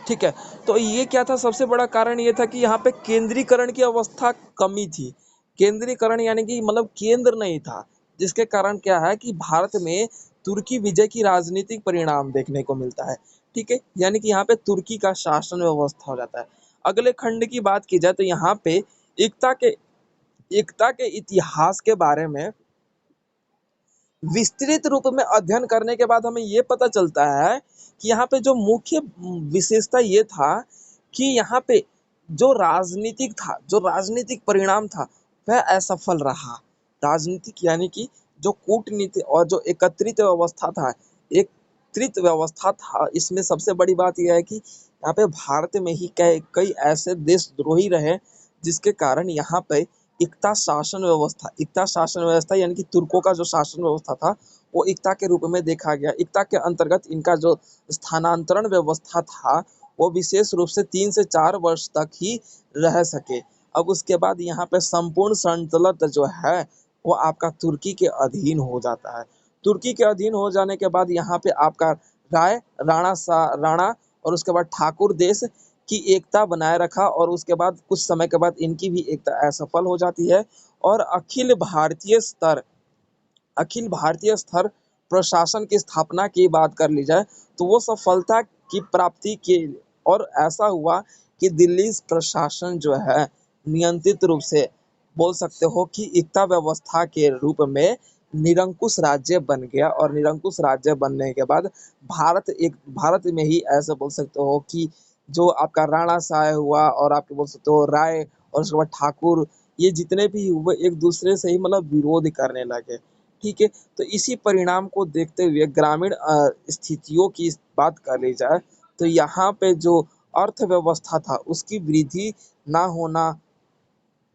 ठीक है, तो ये क्या था, सबसे बड़ा कारण ये था कि यहाँ पे केंद्रीकरण की अवस्था कमी थी। केंद्रीकरण यानी कि मतलब केंद्र नहीं था, जिसके कारण क्या है कि भारत में तुर्की विजय की राजनीतिक परिणाम देखने को मिलता है। ठीक है, यानी कि यहाँ पे तुर्की का शासन व्यवस्था हो जाता है। अगले खंड की बात की जाए तो यहाँ पे एकता के एकता के इतिहास के बारे में विस्तृत रूप में अध्ययन करने के बाद हमें ये पता चलता है कि यहाँ पे जो मुख्य विशेषता ये था कि यहाँ पे जो राजनीतिक परिणाम था, वह असफल रहा। राजनीतिक यानी कि जो कूटनीति और जो एकत्रित व्यवस्था था, इसमें सबसे बड़ी बात यह है कि यहाँ पे भारत में ही कई कई ऐसे देशद्रोही रहे, जिसके कारण यहाँ पे एकता शासन व्यवस्था यानी कि तुर्कों का जो शासन व्यवस्था था, वो एकता के रूप में देखा गया। एकता के अंतर्गत इनका जो स्थानांतरण व्यवस्था था, वो विशेष रूप से 3 से 4 वर्ष तक ही रह सके। अब उसके बाद यहाँ पे संपूर्ण संतुलन जो है, वो आपका तुर्की के अधीन हो जाता है। तुर्की के अधीन हो जाने के बाद यहाँ पे आपका राय राणा और उसके बाद ठाकुर देश की एकता बनाए रखा, और उसके बाद कुछ समय के बाद इनकी भी एकता असफल हो जाती है। और अखिल भारतीय स्तर प्रशासन की स्थापना की बात कर ली जाए तो वो सफलता की प्राप्ति की, और ऐसा हुआ कि दिल्ली प्रशासन जो है नियंत्रित रूप से बोल सकते हो कि एकता व्यवस्था के रूप में निरंकुश राज्य बन गया। और निरंकुश राज्य बनने के बाद भारत में ही ऐसे बोल सकते हो कि जो आपका राणा साय हुआ और आपके बोल सकते हो राय और उसके बाद ठाकुर, ये जितने भी हुए एक दूसरे से ही मतलब विरोध करने लगे। ठीक है, तो इसी परिणाम को देखते हुए ग्रामीण स्थितियों की बात कर ली जाए तो यहाँ पे जो अर्थव्यवस्था था उसकी वृद्धि ना होना।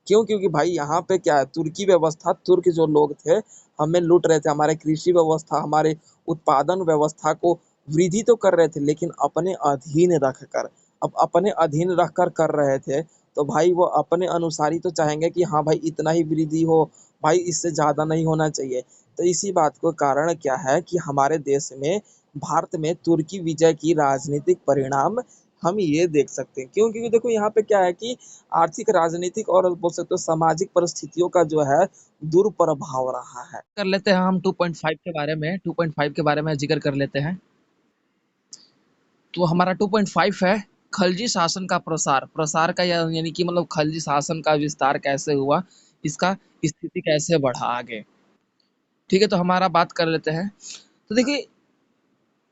क्यों? क्योंकि भाई यहाँ पे क्या है, तुर्की व्यवस्था, तुर्क जो लोग थे हमें लूट रहे थे, हमारे कृषि व्यवस्था, हमारे उत्पादन व्यवस्था को वृद्धि तो कर रहे थे, लेकिन अपने अधीन रख कर। अब अपने अधीन रख कर रहे थे, तो भाई वो अपने अनुसार ही तो चाहेंगे कि हाँ भाई इतना ही वृद्धि हो, भाई इससे ज़्यादा नहीं होना चाहिए। तो इसी बात को कारण क्या है कि हमारे देश में, भारत में तुर्की विजय की राजनीतिक परिणाम हम ये देख सकते हैं। क्यों? क्योंकि देखो यहाँ पे क्या है कि आर्थिक, राजनीतिक और बोल सकते हो सामाजिक परिस्थितियों का जो है दुष्प्रभाव रहा है। कर लेते हैं हम 2.5 के बारे में, 2.5 के बारे में जिक्र कर लेते हैं। तो हमारा 2.5 है खलजी शासन का प्रसार। प्रसार का यानी कि मतलब खलजी शासन का विस्तार कैसे हुआ, इसका स्थिति कैसे बढ़ा आगे। ठीक है, तो हमारा बात कर लेते हैं। तो देखिए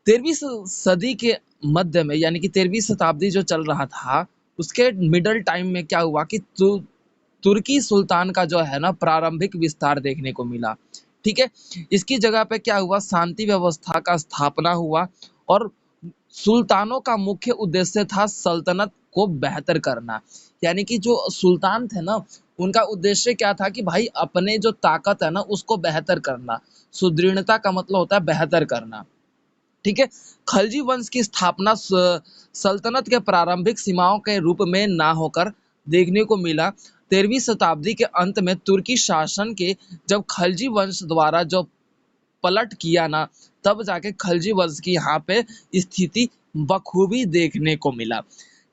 13वीं सदी के मध्य में, यानी कि 13वीं शताब्दी जो चल रहा था, उसके मिडल टाइम में क्या हुआ कि तुर्की सुल्तान का जो है ना प्रारंभिक विस्तार देखने को मिला। ठीक है, इसकी जगह पे क्या हुआ, शांति व्यवस्था का स्थापना हुआ। और सुल्तानों का मुख्य उद्देश्य था सल्तनत को बेहतर करना। यानी कि जो सुल्तान थे ना, उनका उद्देश्य क्या था कि भाई अपने जो ताकत है ना उसको बेहतर करना। सुदृढ़ता का मतलब होता है बेहतर करना। ठीक है, खलजी वंश की स्थापना सल्तनत के प्रारंभिक सीमाओं के रूप में ना होकर देखने को मिला। 13वीं शताब्दी के अंत में तुर्की शासन के जब खलजी वंश द्वारा जो पलट किया ना, तब जाके खलजी वंश की यहाँ पे स्थिति बखूबी देखने को मिला।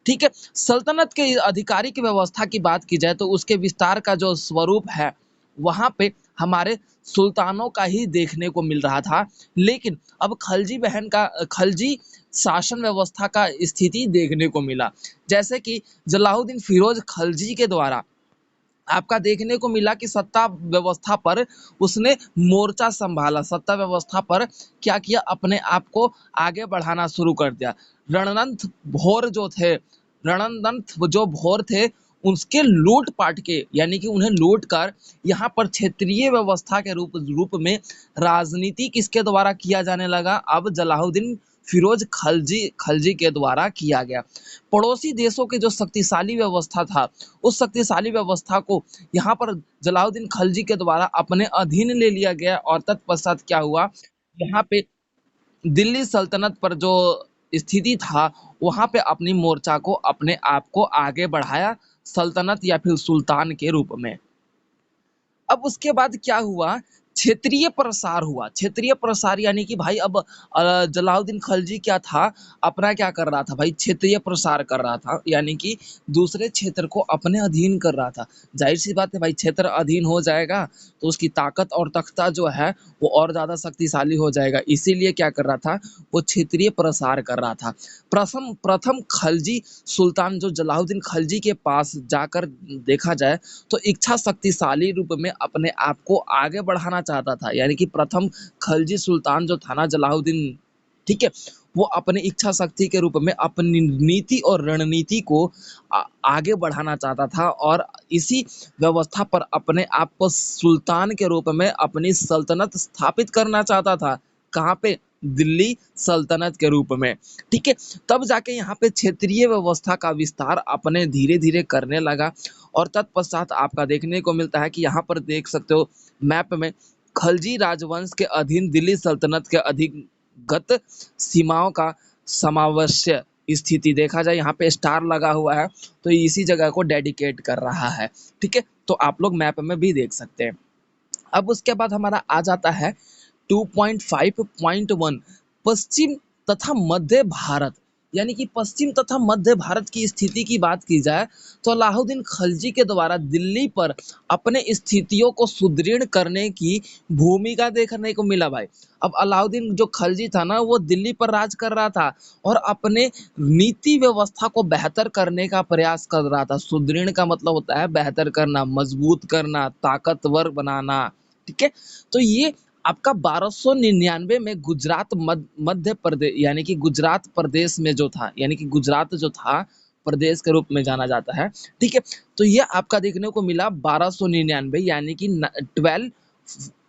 ठीक है, सल्तनत के आधिकारिक व्यवस्था की बात की जाए तो उसके विस्तार का जो स्वरूप है, वहाँ पे हमारे सुल्तानों का ही देखने को मिल रहा था। लेकिन अब खलजी शासन व्यवस्था का स्थिति देखने को मिला। जैसे कि जलालुद्दीन फिरोज खलजी के द्वारा आपका देखने को मिला कि सत्ता व्यवस्था पर उसने मोर्चा संभाला, सत्ता व्यवस्था पर क्या किया, अपने आप को आगे बढ़ाना शुरू कर दिया। रणनंथ जो भोर थे, उसके लूट पाट के, यानी कि उन्हें लूट कर यहाँ पर क्षेत्रीय व्यवस्था के रूप में राजनीति किसके द्वारा किया जाने लगा, अब जलालुद्दीन फिरोज खलजी खलजी के द्वारा किया गया। पड़ोसी देशों के जो शक्तिशाली व्यवस्था था, उस शक्तिशाली व्यवस्था को यहाँ पर जलालुद्दीन खलजी के द्वारा अपने अधीन ले लिया गया और तत्पश्चात क्या हुआ, यहाँ पे दिल्ली सल्तनत पर जो स्थिति था, वहाँ पे अपनी मोर्चा को, अपने आप को आगे बढ़ाया सल्तनत या फिर सुल्तान के रूप में। अब उसके बाद क्या हुआ, क्षेत्रीय प्रसार हुआ। क्षेत्रीय प्रसार यानी कि भाई अब जलालुद्दीन खलजी क्या था, अपना क्या कर रहा था भाई, क्षेत्रीय प्रसार कर रहा था, यानी कि दूसरे क्षेत्र को अपने अधीन कर रहा था। जाहिर सी बात है भाई, क्षेत्र अधीन हो जाएगा तो उसकी ताकत और तख्ता जो है वो और ज्यादा शक्तिशाली हो जाएगा। इसीलिए क्या कर रहा था, वो क्षेत्रीय प्रसार कर रहा था। प्रथम प्रथम खलजी सुल्तान जो जलालुद्दीन खलजी के पास जाकर देखा जाए तो इच्छा शक्तिशाली रूप में अपने आप को आगे बढ़ाना चाहता था। यानी कि प्रथम खलजी सुल्तान जो था ना जलालुद्दीन, ठीक है, वो अपनी इच्छा शक्ति के रूप में अपनी नीति और रणनीति को आगे बढ़ाना चाहता था और इसी व्यवस्था पर अपने आप को सुल्तान के रूप में अपनी सल्तनत स्थापित करना चाहता था। कहाँ पे, दिल्ली सल्तनत के रूप में, ठीक है। तब जाके यहाँ पे क्षेत्रीय व्यवस्था का विस्तार अपने धीरे धीरे करने लगा और तत्पश्चात आपका देखने को मिलता है कि यहाँ पर देख सकते हो मैप में, खलजी राजवंश के अधीन दिल्ली सल्तनत के अधिगत सीमाओं का समावेश स्थिति देखा जाए, यहाँ पे स्टार लगा हुआ है तो इसी जगह को डेडिकेट कर रहा है, ठीक है। तो आप लोग मैप में भी देख सकते हैं। अब उसके बाद हमारा आ जाता है 2.5.1 पश्चिम तथा मध्य भारत। यानी कि पश्चिम तथा मध्य भारत की स्थिति की बात की जाए तो अलाउद्दीन खलजी के द्वारा दिल्ली पर अपने स्थितियों को सुदृढ़ करने की भूमिका देखने को मिला भाई। अब अलाउद्दीन जो खलजी था ना, वो दिल्ली पर राज कर रहा था और अपने नीति व्यवस्था को बेहतर करने का प्रयास कर रहा था। सुदृढ़ का मतलब होता है बेहतर करना, मजबूत करना, ताकतवर बनाना, ठीक है। तो ये आपका 1299 में गुजरात मध्य प्रदेश, यानी कि गुजरात प्रदेश में जो था, यानी कि गुजरात जो था प्रदेश के रूप में जाना जाता है, ठीक है। तो ये आपका देखने को मिला 1299, यानी कि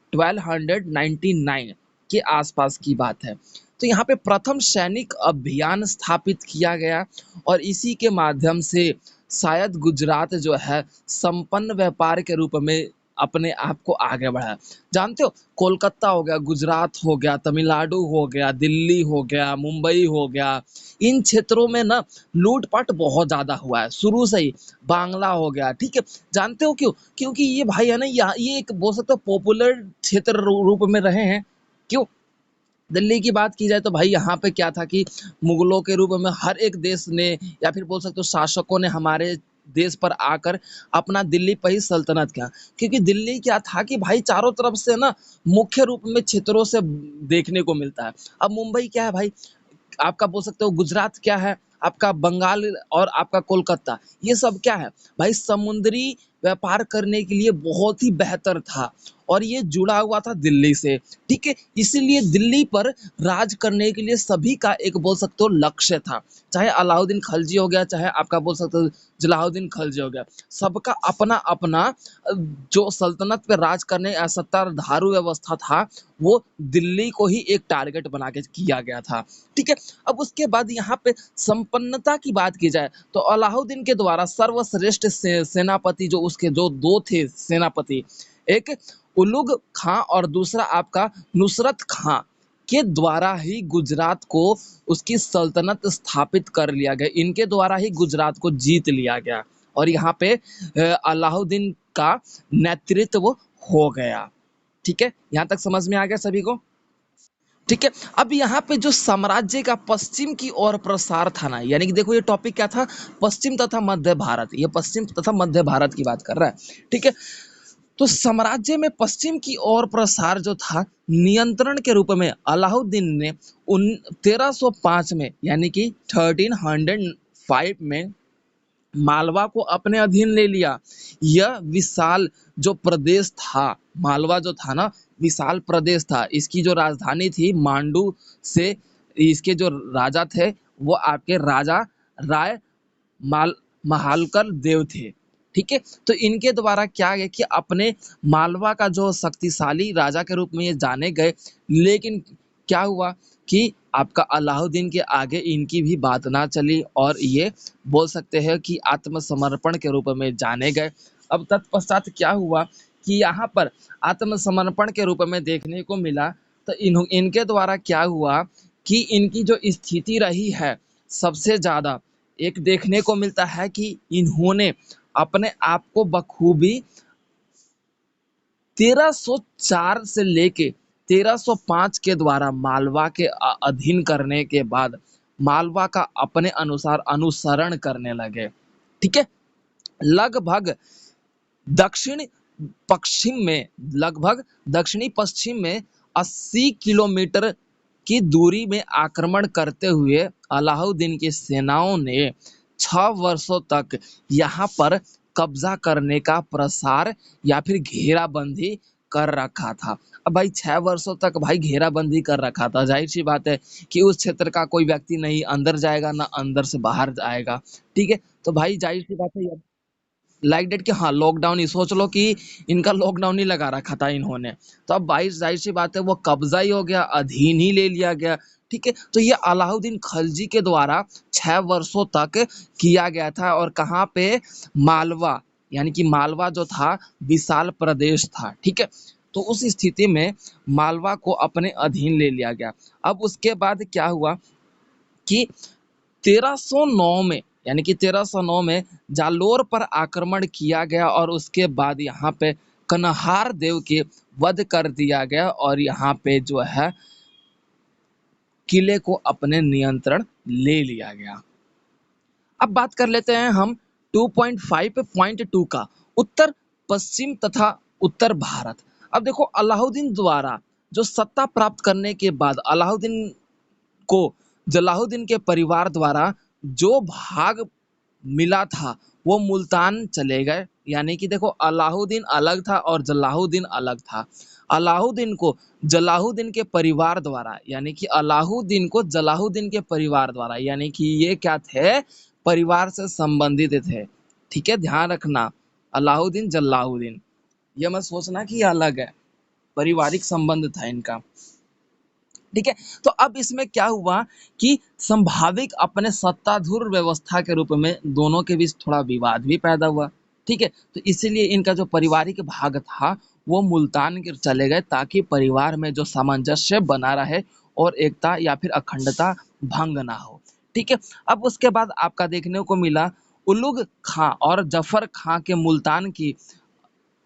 1299 के आसपास की बात है। तो यहाँ पे प्रथम सैनिक अभियान स्थापित किया गया और इसी के माध्यम से शायद गुजरात जो है संपन्न व्यापार के रूप में अपने आप को आगे बढ़ाया। जानते हो, कोलकाता हो गया, गुजरात हो गया, तमिलनाडु हो गया, दिल्ली हो गया, मुंबई हो गया, इन क्षेत्रों में ना लूटपाट बहुत ज्यादा हुआ है शुरू से ही। बांग्ला हो गया, ठीक है। जानते हो क्यों? क्योंकि ये भाई है ना, ये एक बोल सकते हो पॉपुलर क्षेत्र रूप में रहे हैं। क्यों? दिल्ली की बात की जाए तो भाई यहाँ पे क्या था कि मुगलों के रूप में हर एक देश ने या फिर बोल सकते हो शासकों ने हमारे देश पर आकर अपना दिल्ली पर ही सल्तनत किया। क्योंकि दिल्ली क्या था कि भाई चारों तरफ से ना मुख्य रूप में क्षेत्रों से देखने को मिलता है। अब मुंबई क्या है भाई, आपका बोल सकते हो गुजरात क्या है, आपका बंगाल और आपका कोलकाता, ये सब क्या है भाई, समुद्री व्यापार करने के लिए बहुत ही बेहतर था और ये जुड़ा हुआ था दिल्ली से, ठीक है। इसीलिए दिल्ली पर राज करने के लिए सभी का एक बोल सकते हो लक्ष्य था। चाहे अलाउद्दीन खलजी हो गया, चाहे आपका बोल सकते हो जलालुद्दीन खलजी हो गया, सबका अपना अपना जो सल्तनत पे राज करने या सत्ताधारी व्यवस्था था, वो दिल्ली को ही एक टारगेट बना के किया गया था, ठीक है। अब उसके बाद यहाँ पे संपन्नता की बात की जाए तो अलाउद्दीन के द्वारा सर्वश्रेष्ठ सेनापति जो उसके जो दो थे सेनापति, एक उलुग खां और दूसरा आपका नुसरत खां के द्वारा ही गुजरात को उसकी सल्तनत स्थापित कर लिया गया। इनके द्वारा ही गुजरात को जीत लिया गया और यहाँ पे अलाउद्दीन का नेतृत्व हो गया, ठीक है। यहाँ तक समझ में आ गया सभी को, ठीक है। अब यहाँ पे जो साम्राज्य का पश्चिम की ओर प्रसार था ना, यानी कि देखो ये टॉपिक क्या था, पश्चिम तथा मध्य भारत, ये पश्चिम तथा मध्य भारत की बात कर रहा है, ठीक है। तो साम्राज्य में पश्चिम की ओर प्रसार जो था, नियंत्रण के रूप में अलाउद्दीन ने उन 1305 में यानी कि 1305 में मालवा को अपने अधीन ले लिया। यह विशाल जो प्रदेश था, मालवा जो था ना, विशाल प्रदेश था। इसकी जो राजधानी थी मांडू से, इसके जो राजा थे वो आपके राजा राय माल महालकर देव थे। ठीक है, तो इनके द्वारा क्या है कि अपने मालवा का जो शक्तिशाली राजा के रूप में ये जाने गए, लेकिन क्या हुआ कि आपका अलाउद्दीन के आगे इनकी भी बात ना चली और ये बोल सकते हैं कि आत्मसमर्पण के रूप में जाने गए। अब तत्पश्चात क्या हुआ कि यहाँ पर आत्मसमर्पण के रूप में देखने को मिला, तो इनके द्वारा क्या हुआ कि इनकी जो स्थिति रही है सबसे ज्यादा एक देखने को मिलता है कि इन्होंने अपने आप को बखूबी 1304 से लेके 1305 के द्वारा मालवा के अधीन करने के बाद मालवा का अपने अनुसार अनुसरण करने लगे। ठीक है, लगभग दक्षिण पश्चिम में लगभग दक्षिणी पश्चिम में 80 किलोमीटर की दूरी में आक्रमण करते हुए अलाउद्दीन की सेनाओं ने 6 वर्षों तक यहाँ पर कब्जा करने का प्रसार या फिर घेराबंदी कर रखा था। अब भाई 6 वर्षों तक भाई घेराबंदी कर रखा था, जाहिर सी बात है कि उस क्षेत्र का कोई व्यक्ति नहीं अंदर जाएगा ना अंदर से बाहर जाएगा। ठीक है, तो भाई जाहिर सी बात है लाइक डेट कि हाँ लॉकडाउन ही सोच लो कि इनका लॉकडाउन ही लगा रखा था इन्होंने। तो अब भाई जाहिर सी बात है वो कब्जा ही हो गया, अधीन ही ले लिया गया। ठीक है, तो ये अलाउद्दीन खलजी के द्वारा 6 वर्षों तक किया गया था। और कहाँ पे? मालवा, यानी कि मालवा जो था विशाल प्रदेश था। ठीक है, तो उस स्थिति में मालवा को अपने अधीन ले लिया गया। अब उसके बाद क्या हुआ कि 1309 में, यानी कि 1309 में जालोर पर आक्रमण किया गया और उसके बाद यहाँ पे कन्हार देव के वध कर दिया गया और यहाँ पे जो है किले को अपने नियंत्रण ले लिया गया। अब बात कर लेते हैं हम 2.5.2 का, उत्तर पश्चिम तथा उत्तर भारत। अब देखो अलाउद्दीन द्वारा जो सत्ता प्राप्त करने के बाद अलाउद्दीन को जलालुद्दीन के परिवार द्वारा जो भाग मिला था वो मुल्तान चले गए। यानी कि देखो अलाउद्दीन अलग था और जलालुद्दीन अलग था। अलाउद्दीन को जलालुद्दीन के परिवार द्वारा, यानी कि अलाउद्दीन को जलालुद्दीन के परिवार द्वारा, यानी कि ये क्या थे? परिवार से संबंधित थे। ठीक है, ध्यान रखना, अलाउद्दीन जलालुद्दीन ये मत सोचना कि ये अलग है, पारिवारिक संबंध था इनका। ठीक है, तो अब इसमें क्या हुआ कि संभाविक अपने सत्ताधुर व्यवस्था के रूप में दोनों के बीच थोड़ा विवाद भी पैदा हुआ। ठीक है, तो इसीलिए इनका जो पारिवारिक भाग था वो मुल्तान के चले गए ताकि परिवार में जो सामंजस्य बना रहे और एकता या फिर अखंडता भंग ना हो। ठीक है, अब उसके बाद आपका देखने को मिला उलुग खां और जफर खां के मुल्तान की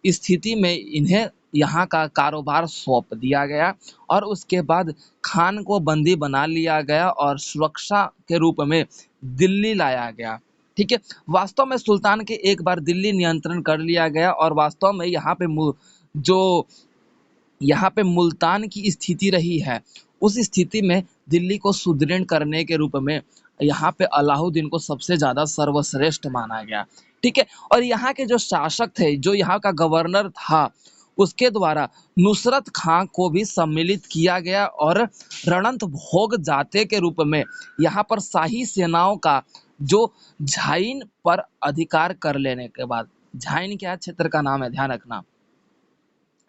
स्थिति में इन्हें यहाँ का कारोबार सौंप दिया गया और उसके बाद खान को बंदी बना लिया गया और सुरक्षा के रूप में दिल्ली लाया गया। ठीक है, वास्तव में सुल्तान के एक बार दिल्ली नियंत्रण कर लिया गया और वास्तव में जो यहाँ पे मुल्तान की स्थिति रही है उस स्थिति में दिल्ली को सुदृढ़ करने के रूप में यहाँ पे अलाउद्दीन को सबसे ज्यादा सर्वश्रेष्ठ माना गया। ठीक है, और यहाँ के जो शासक थे, जो यहाँ का गवर्नर था, उसके द्वारा नुसरत खां को भी सम्मिलित किया गया और रणंत भोग जाते के रूप में यहाँ पर शाही सेनाओं का जो झाइन पर अधिकार कर लेने के बाद, झाइन क्या क्षेत्र का नाम है ध्यान रखना।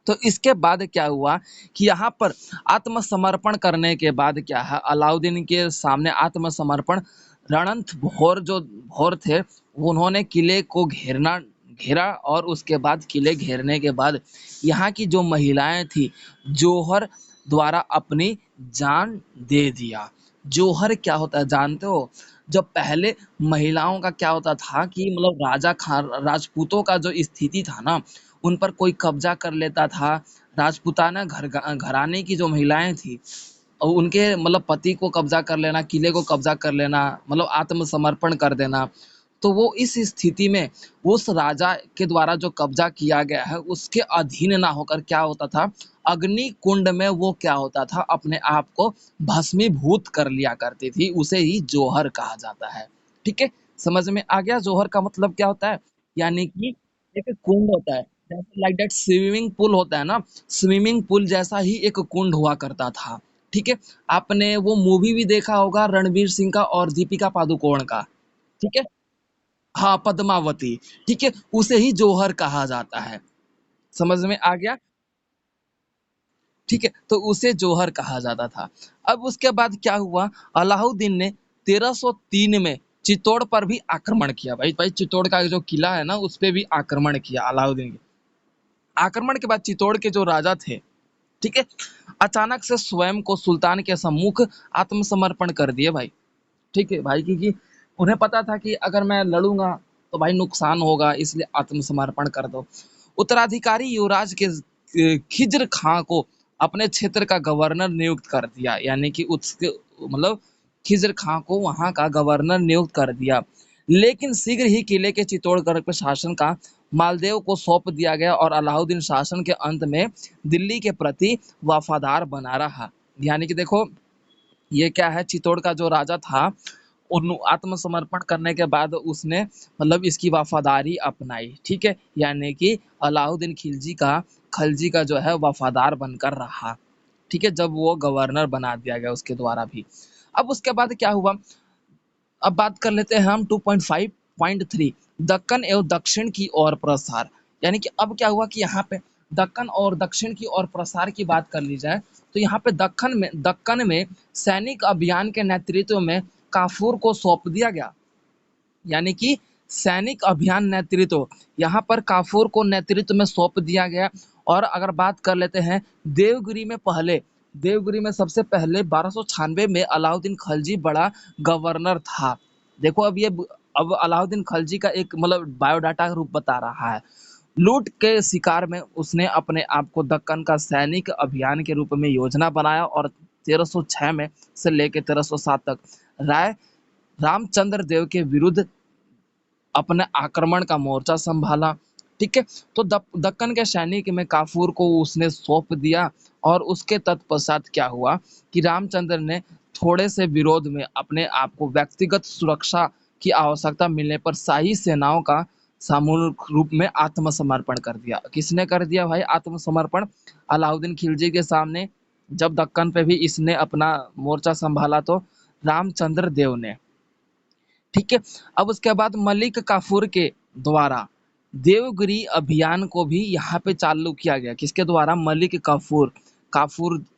तो इसके बाद क्या हुआ कि यहाँ पर आत्मसमर्पण करने के बाद क्या है, अलाउद्दीन के सामने आत्मसमर्पण, रणंथ भोर जो भोर थे उन्होंने किले को घेरा और उसके बाद किले घेरने के बाद यहाँ की जो महिलाएं थी जौहर द्वारा अपनी जान दे दिया। जौहर क्या होता है जानते हो? जब पहले महिलाओं का क्या होता था कि मतलब राजपूतों का जो स्थिति था ना, उन पर कोई कब्जा कर लेता था। राजपूताना घराने की जो महिलाएं थी और उनके मतलब पति को कब्जा कर लेना, किले को कब्जा कर लेना, मतलब आत्मसमर्पण कर देना, तो वो इस स्थिति में उस राजा के द्वारा जो कब्जा किया गया है उसके अधीन ना होकर क्या होता था, अग्नि कुंड में वो क्या होता था, अपने आप को भस्मीभूत कर लिया करती थी। उसे ही जौहर कहा जाता है। ठीक है, समझ में आ गया जौहर का मतलब क्या होता है? यानी कि एक कुंड होता है, जैसे लाइक दैट स्विमिंग पूल होता है ना, स्विमिंग पूल जैसा ही एक कुंड हुआ करता था। ठीक है, आपने वो मूवी भी देखा होगा रणवीर सिंह का और दीपिका पादुकोण का। ठीक है, हाँ, पद्मावती। ठीक है, उसे ही जौहर कहा जाता है। समझ में आ गया? ठीक है, तो उसे जौहर कहा जाता था। अब उसके बाद क्या हुआ, अलाउद्दीन ने 1303 में चित्तौड़ पर भी आक्रमण किया। भाई भाई चित्तौड़ का जो किला है ना उस पे भी आक्रमण किया अलाउद्दीन ने। आक्रमण के बाद चित्तौड़ के जो राजा थे, ठीक है, अचानक से स्वयं को सुल्तान के सम्मुख आत्मसमर्पण कर दिए भाई। ठीक है भाई, क्योंकि उन्हें पता था कि अगर मैं लड़ूंगा तो भाई नुकसान होगा, इसलिए आत्मसमर्पण कर दो। उत्तराधिकारी युवराज के खिज्र खां को अपने क्षेत्र का गवर्नर नियुक्त कर दिया, यानी कि उसके मतलब खिज्र खां को वहां का गवर्नर नियुक्त कर दिया। लेकिन शीघ्र ही किले के चित्तौड़गढ़ पर शासन का मालदेव को सौंप दिया गया और अलाउद्दीन शासन के अंत में दिल्ली के प्रति वफादार बना रहा। यानी कि देखो, ये क्या है, चित्तौड़ का जो राजा था उन आत्मसमर्पण करने के बाद उसने मतलब इसकी वफादारी अपनाई। ठीक है, यानी कि अलाउद्दीन खिलजी का जो है वफादार बनकर रहा। ठीक है, जब वो गवर्नर बना दिया गया उसके द्वारा भी। अब उसके बाद क्या हुआ, अब बात कर लेते हैं हम 2.5.3 दक्कन एवं दक्षिण की ओर प्रसार। यानी कि अब क्या हुआ कि यहाँ पे दक्कन और दक्षिण की ओर प्रसार की बात कर ली जाए तो यहाँ पे दक्कन में सैनिक अभियान के नेतृत्व में काफूर को सौंप दिया गया। यानी कि सैनिक अभियान नेतृत्व यहाँ पर काफूर को नेतृत्व में सौंप दिया गया। और अगर बात कर लेते हैं देवगिरी में सबसे पहले 1296 में अलाउद्दीन खिलजी बड़ा गवर्नर था। देखो अब अलाउद्दीन खिलजी का एक मतलब बायोडाटा रूप बता रहा है। लूट के शिकार में उसने अपने आप को दक्कन का सैनिक अभियान के रूप में योजना बनाया और 1306 में से लेकर 1307 तक राय रामचंद्र देव के विरुद्ध अपने आक्रमण का मोर्चा संभाला। ठीक है, तो दक्कन के सैनिक में काफूर को उसने सौंप दिया। और उसके तत्पश्चात क्या हुआ कि रामचंद्र ने थोड़े से विरोध में अपने आप को व्यक्तिगत सुरक्षा की आवश्यकता मिलने पर शाही सेनाओं का सामूहिक रूप में आत्मसमर्पण कर दिया। किसने कर दिया भाई आत्मसमर्पण? अलाउद्दीन खिलजी के सामने जब दक्कन पे भी इसने अपना मोर्चा संभाला तो रामचंद्र देव ने। ठीक है, अब उसके बाद मलिक काफूर के द्वारा देवगिरी अभियान को भी यहाँ पे चालू किया गया। किसके द्वारा? मलिक काफूर।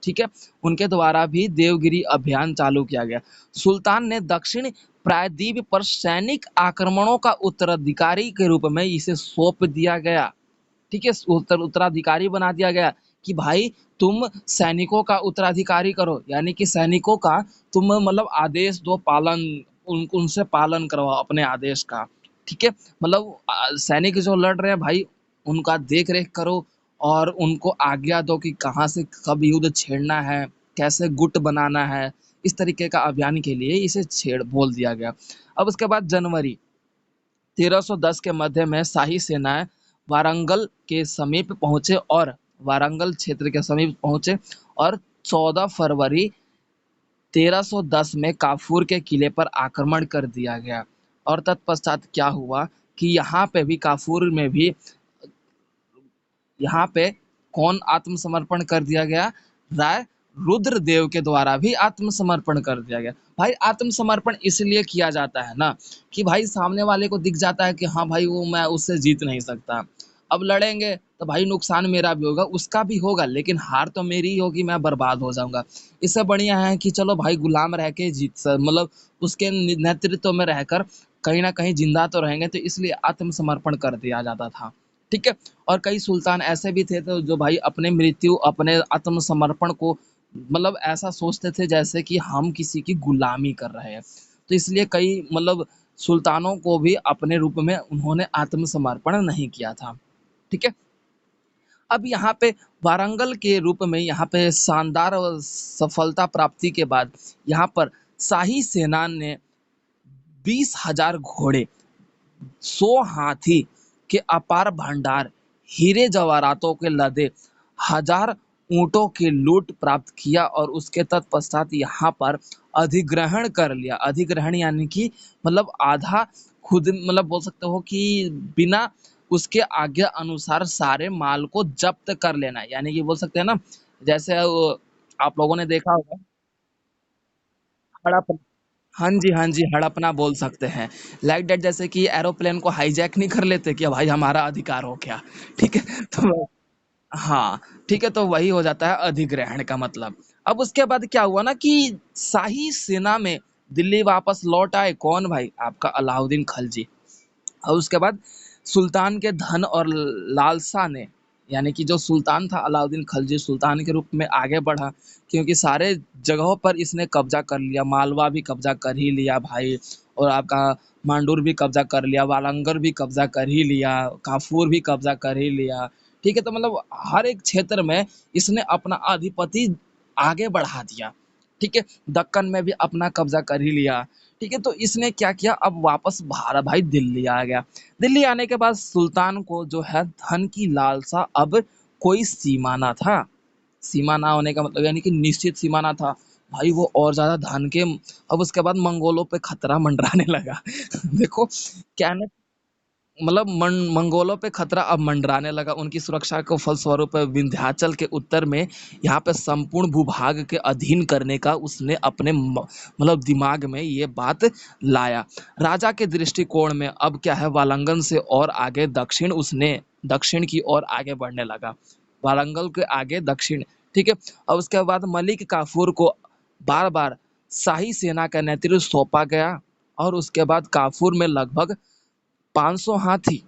ठीक है, उनके द्वारा भी देवगिरी अभियान चालू किया गया। सुल्तान ने दक्षिण प्रायद्वीप पर सैनिक आक्रमणों का उत्तराधिकारी के रूप में इसे सौंप दिया गया। ठीक है, उत्तराधिकारी बना दिया गया कि भाई तुम सैनिकों का उत्तराधिकारी करो, यानी कि सैनिकों का तुम मतलब आदेश दो, उनसे पालन करवाओ अपने आदेश का। ठीक है, मतलब सैनिक जो लड़ रहे हैं भाई उनका देख रेख करो और उनको आज्ञा दो कि कहाँ से कब युद्ध छेड़ना है, कैसे गुट बनाना है। इस तरीके का अभियान के लिए इसे छेड़ बोल दिया गया। अब उसके बाद जनवरी 1310 के मध्य में शाही सेनाएं वारंगल के समीप पहुंचे और वारंगल क्षेत्र के समीप पहुंचे और 14 फरवरी 1310 में काफूर के किले पर आक्रमण कर दिया गया। और तत्पश्चात क्या हुआ कि यहाँ पे कौन आत्मसमर्पण कर दिया गया? राय रुद्रदेव के द्वारा भी आत्मसमर्पण कर दिया गया। भाई आत्मसमर्पण इसलिए किया जाता है ना कि भाई सामने वाले को दिख जाता है कि हाँ भाई वो मैं उससे जीत नहीं सकता। अब लड़ेंगे तो भाई नुकसान मेरा भी होगा, उसका भी होगा, लेकिन हार तो मेरी ही होगी, मैं बर्बाद हो जाऊंगा। इससे बढ़िया है कि चलो भाई गुलाम रह के मतलब उसके नेतृत्व में रहकर कहीं ना कहीं जिंदा तो रहेंगे, तो इसलिए आत्मसमर्पण कर दिया जाता था। ठीक है, और कई सुल्तान ऐसे भी थे तो जो भाई अपने आत्मसमर्पण को मतलब ऐसा सोचते थे जैसे कि हम किसी की गुलामी कर रहे हैं। तो इसलिए कई मतलब सुल्तानों को भी अपने रूप में उन्होंने आत्मसमर्पण नहीं किया था। ठीक है, अब यहाँ पे वारंगल के रूप में यहाँ पे शानदार सफलता प्राप्ति के बाद यहाँ पर शाही सेना ने 20,000 घोड़े 100 हाथी के अपार भंडार, हीरे जवाहरातों के लदे 1000 ऊंटों की लूट प्राप्त किया और उसके तत्पश्चात यहाँ पर अधिग्रहण कर लिया। अधिग्रहण यानी कि मतलब आधा खुद मतलब बोल सकते हो कि बिना उसके आज्ञा अनुसार सारे माल को जब्त कर लेना। यानी कि बोल सकते हैं ना, जैसे आप लोगों ने देखा होगा हड़प हाँ जी, हाँ जी, हड़पना बोल सकते हैं। लाइक दैट, जैसे कि एरोप्लेन को हाईजैक नहीं कर लेते कि भाई हमारा अधिकार हो गया, ठीक है? तो हाँ, ठीक है, तो वही हो जाता है अधिग्रहण का मतलब। अब उसके बाद क्या हुआ ना कि शाही सेना में दिल्ली वापस लौट आए कौन भाई? आपका अलाउद्दीन खलजी। और उसके बाद सुल्तान के धन और लालसा ने, यानी कि जो सुल्तान था अलाउद्दीन खलजी सुल्तान के रूप में आगे बढ़ा, क्योंकि सारे जगहों पर इसने कब्जा कर लिया। मालवा भी कब्जा कर ही लिया भाई, और आपका मांडुर भी कब्जा कर लिया, वालंगर भी कब्जा कर ही लिया, काफूर भी कब्जा कर ही लिया। ठीक है, तो मतलब हर एक क्षेत्र में इसने अपना आधिपत्य आगे बढ़ा दिया। ठीक है, दक्कन में भी अपना कब्जा कर ही लिया। ठीक है, तो इसने क्या किया, अब वापस भारत भाई दिल्ली आ गया। दिल्ली आने के बाद सुल्तान को जो है धन की लालसा अब कोई सीमा ना था। सीमा ना होने का मतलब यानी कि निश्चित सीमा ना था। भाई वो और ज्यादा धन के, अब उसके बाद मंगोलों पे खतरा मंडराने लगा। देखो क्या है ना, मतलब मंगोलों पे खतरा अब मंडराने लगा। उनकी सुरक्षा को फलस्वरूप विंध्याचल के उत्तर में यहाँ पे संपूर्ण भूभाग के अधीन करने का उसने अपने मतलब दिमाग में ये बात लाया। राजा के दृष्टिकोण में अब क्या है, वालंगन से और आगे दक्षिण, उसने दक्षिण की ओर आगे बढ़ने लगा। वालंगल के आगे दक्षिण। ठीक है, और उसके बाद मलिक काफूर को बार बार शाही सेना का नेतृत्व सौंपा गया, और उसके बाद काफूर में लगभग 500 हाथी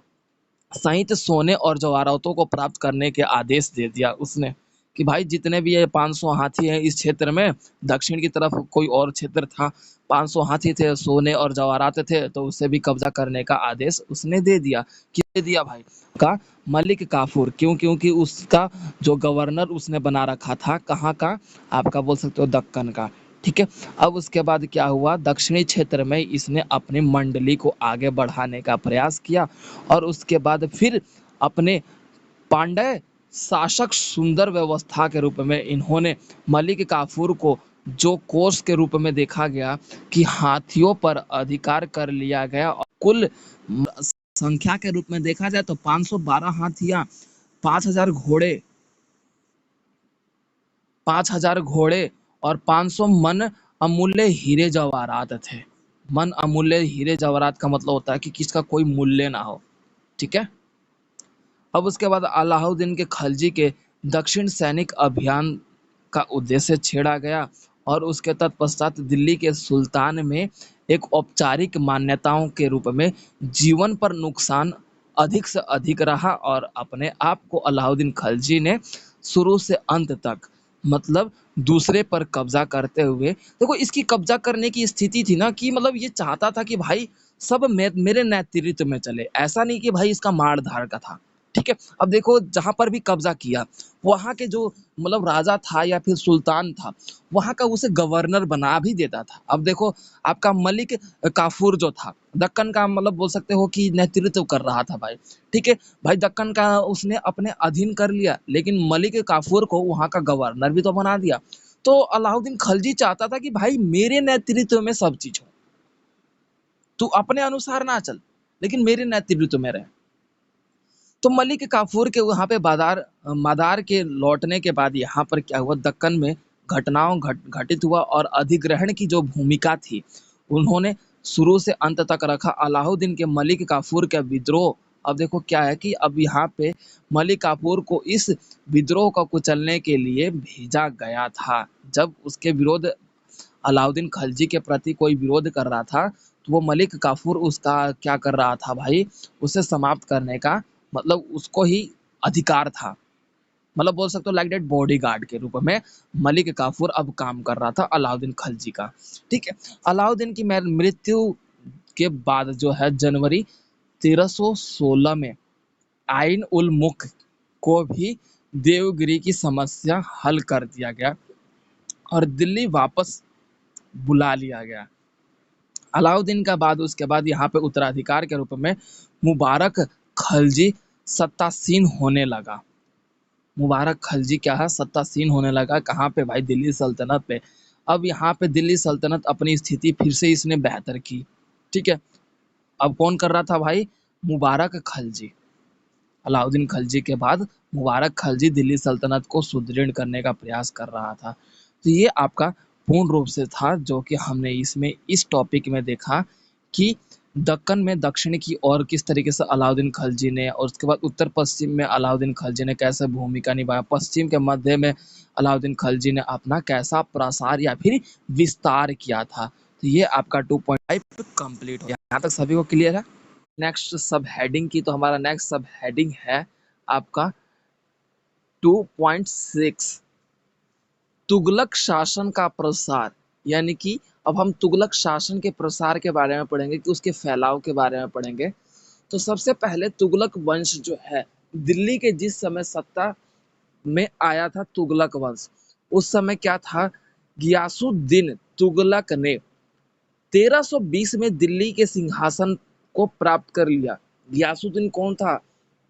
सहित सोने और जवाहरातों को प्राप्त करने के आदेश दे दिया उसने, कि भाई जितने भी ये 500 हाथी हैं इस क्षेत्र में, दक्षिण की तरफ कोई और क्षेत्र था, 500 हाथी थे, सोने और जवाहरात थे, तो उसे भी कब्जा करने का आदेश उसने दे दिया। किसने दिया भाई? का मलिक काफूर। क्यों? क्योंकि उसका जो गवर्नर उसने बना रखा था कहाँ का, आपका बोल सकते हो दक्कन का। ठीक है, अब उसके बाद क्या हुआ, दक्षिणी क्षेत्र में इसने अपनी मंडली को आगे बढ़ाने का प्रयास किया, और उसके बाद फिर अपने पांड्य शासक सुंदर व्यवस्था के रूप में इन्होंने मलिक काफूर को, जो कोष के रूप में देखा गया कि हाथियों पर अधिकार कर लिया गया, और कुल संख्या के रूप में देखा जाए तो 512 हाथियां, 5000 घोड़े, 5000 घोड़े और 500 मन अमूल्य हीरे जवाहरात थे। मन अमूल्य हीरे जवाहरात का मतलब होता है कि किसका कोई मूल्य ना हो। ठीक है, अब उसके बाद अलाउद्दीन के खलजी के दक्षिण सैनिक अभियान का उद्देश्य छेड़ा गया, और उसके तत्पश्चात दिल्ली के सुल्तान में एक औपचारिक मान्यताओं के रूप में जीवन पर नुकसान अधिक से अधिक रहा, और अपने आप को अलाउद्दीन खलजी ने शुरू से अंत तक मतलब दूसरे पर कब्जा करते हुए, देखो इसकी कब्जा करने की स्थिति थी ना कि मतलब ये चाहता था कि भाई सब मेरे नेतृत्व में चले, ऐसा नहीं कि भाई इसका मार धाड़ का था। ठीक है, अब देखो जहां पर भी कब्जा किया, वहां के जो मतलब राजा था या फिर सुल्तान था, वहां का उसे गवर्नर बना भी देता था। अब देखो आपका मलिक काफूर जो था, दक्कन का मतलब बोल सकते हो कि नेतृत्व कर रहा था भाई। ठीक है, भाई दक्कन का उसने अपने अधीन कर लिया, लेकिन मलिक काफूर को वहां का गवर्नर भी तो बना दिया। तो अलाउद्दीन खलजी चाहता था कि भाई मेरे नेतृत्व में सब चीज हो, तू अपने अनुसार ना चल, लेकिन मेरे नेतृत्व में रहे। तो मलिक काफूर के वहाँ पे मदार के लौटने के बाद यहाँ पर क्या हुआ, दक्कन में घटित हुआ, और अधिग्रहण की जो भूमिका थी उन्होंने शुरू से अंत तक रखा। अलाउद्दीन के मलिक काफूर का विद्रोह, अब देखो क्या है कि अब यहाँ पे मलिक काफूर को इस विद्रोह को कुचलने के लिए भेजा गया था। जब उसके विरोध अलाउद्दीन खलजी के प्रति कोई विरोध कर रहा था, तो वो मलिक काफूर उसका क्या कर रहा था भाई, उसे समाप्त करने का मतलब उसको ही अधिकार था। मतलब बोल सकते हो लाइक दैट बॉडी गार्ड के रूप में मलिक काफूर अब काम कर रहा था अलाउद्दीन खलजी का। ठीक है, अलाउद्दीन की मृत्यु के बाद जो है जनवरी 1316 में आइन उल मुल्क को भी देवगिरी की समस्या हल कर दिया गया और दिल्ली वापस बुला लिया गया। अलाउद्दीन का बाद उसके बाद यहाँ पे उत्तराधिकार के रूप में मुबारक खलजी सत्तासीन होने लगा। मुबारक खलजी क्या है, सत्तासीन होने लगा। कहाँ पे भाई, दिल्ली सल्तनत पे। अब यहाँ पे दिल्ली सल्तनत अपनी स्थिति फिर से इसने बेहतर की। ठीक है, अब कौन कर रहा था भाई, मुबारक खलजी। अलाउद्दीन खलजी के बाद मुबारक खलजी दिल्ली सल्तनत को सुदृढ़ करने का प्रयास कर रहा था। तो ये आपका पूर्ण रूप से था जो कि हमने इसमें इस टॉपिक में देखा कि दक्कन में दक्षिण की ओर किस तरीके से अलाउद्दीन खलजी ने, और उसके बाद उत्तर पश्चिम में अलाउद्दीन खलजी ने कैसे भूमिका निभाया, पश्चिम के मध्य में अलाउद्दीन खलजी ने अपना कैसा प्रसार या फिर विस्तार किया था। तो ये आपका 2.5 कंप्लीट हो गया। यहाँ तक सभी को क्लियर है। नेक्स्ट सब हेडिंग की, तो हमारा नेक्स्ट सब हेडिंग है आपका 2.6 तुगलक शासन का प्रसार। यानी कि अब हम तुगलक शासन के प्रसार के बारे में पढ़ेंगे कि उसके फैलाव के बारे में पढ़ेंगे। तो सबसे पहले तुगलक वंश जो है, दिल्ली के जिस समय सत्ता में आया था तुगलक वंश, उस समय क्या था, गियासुद्दीन तुगलक ने 1320 में दिल्ली के सिंहासन को प्राप्त कर लिया। गियासुद्दीन कौन था,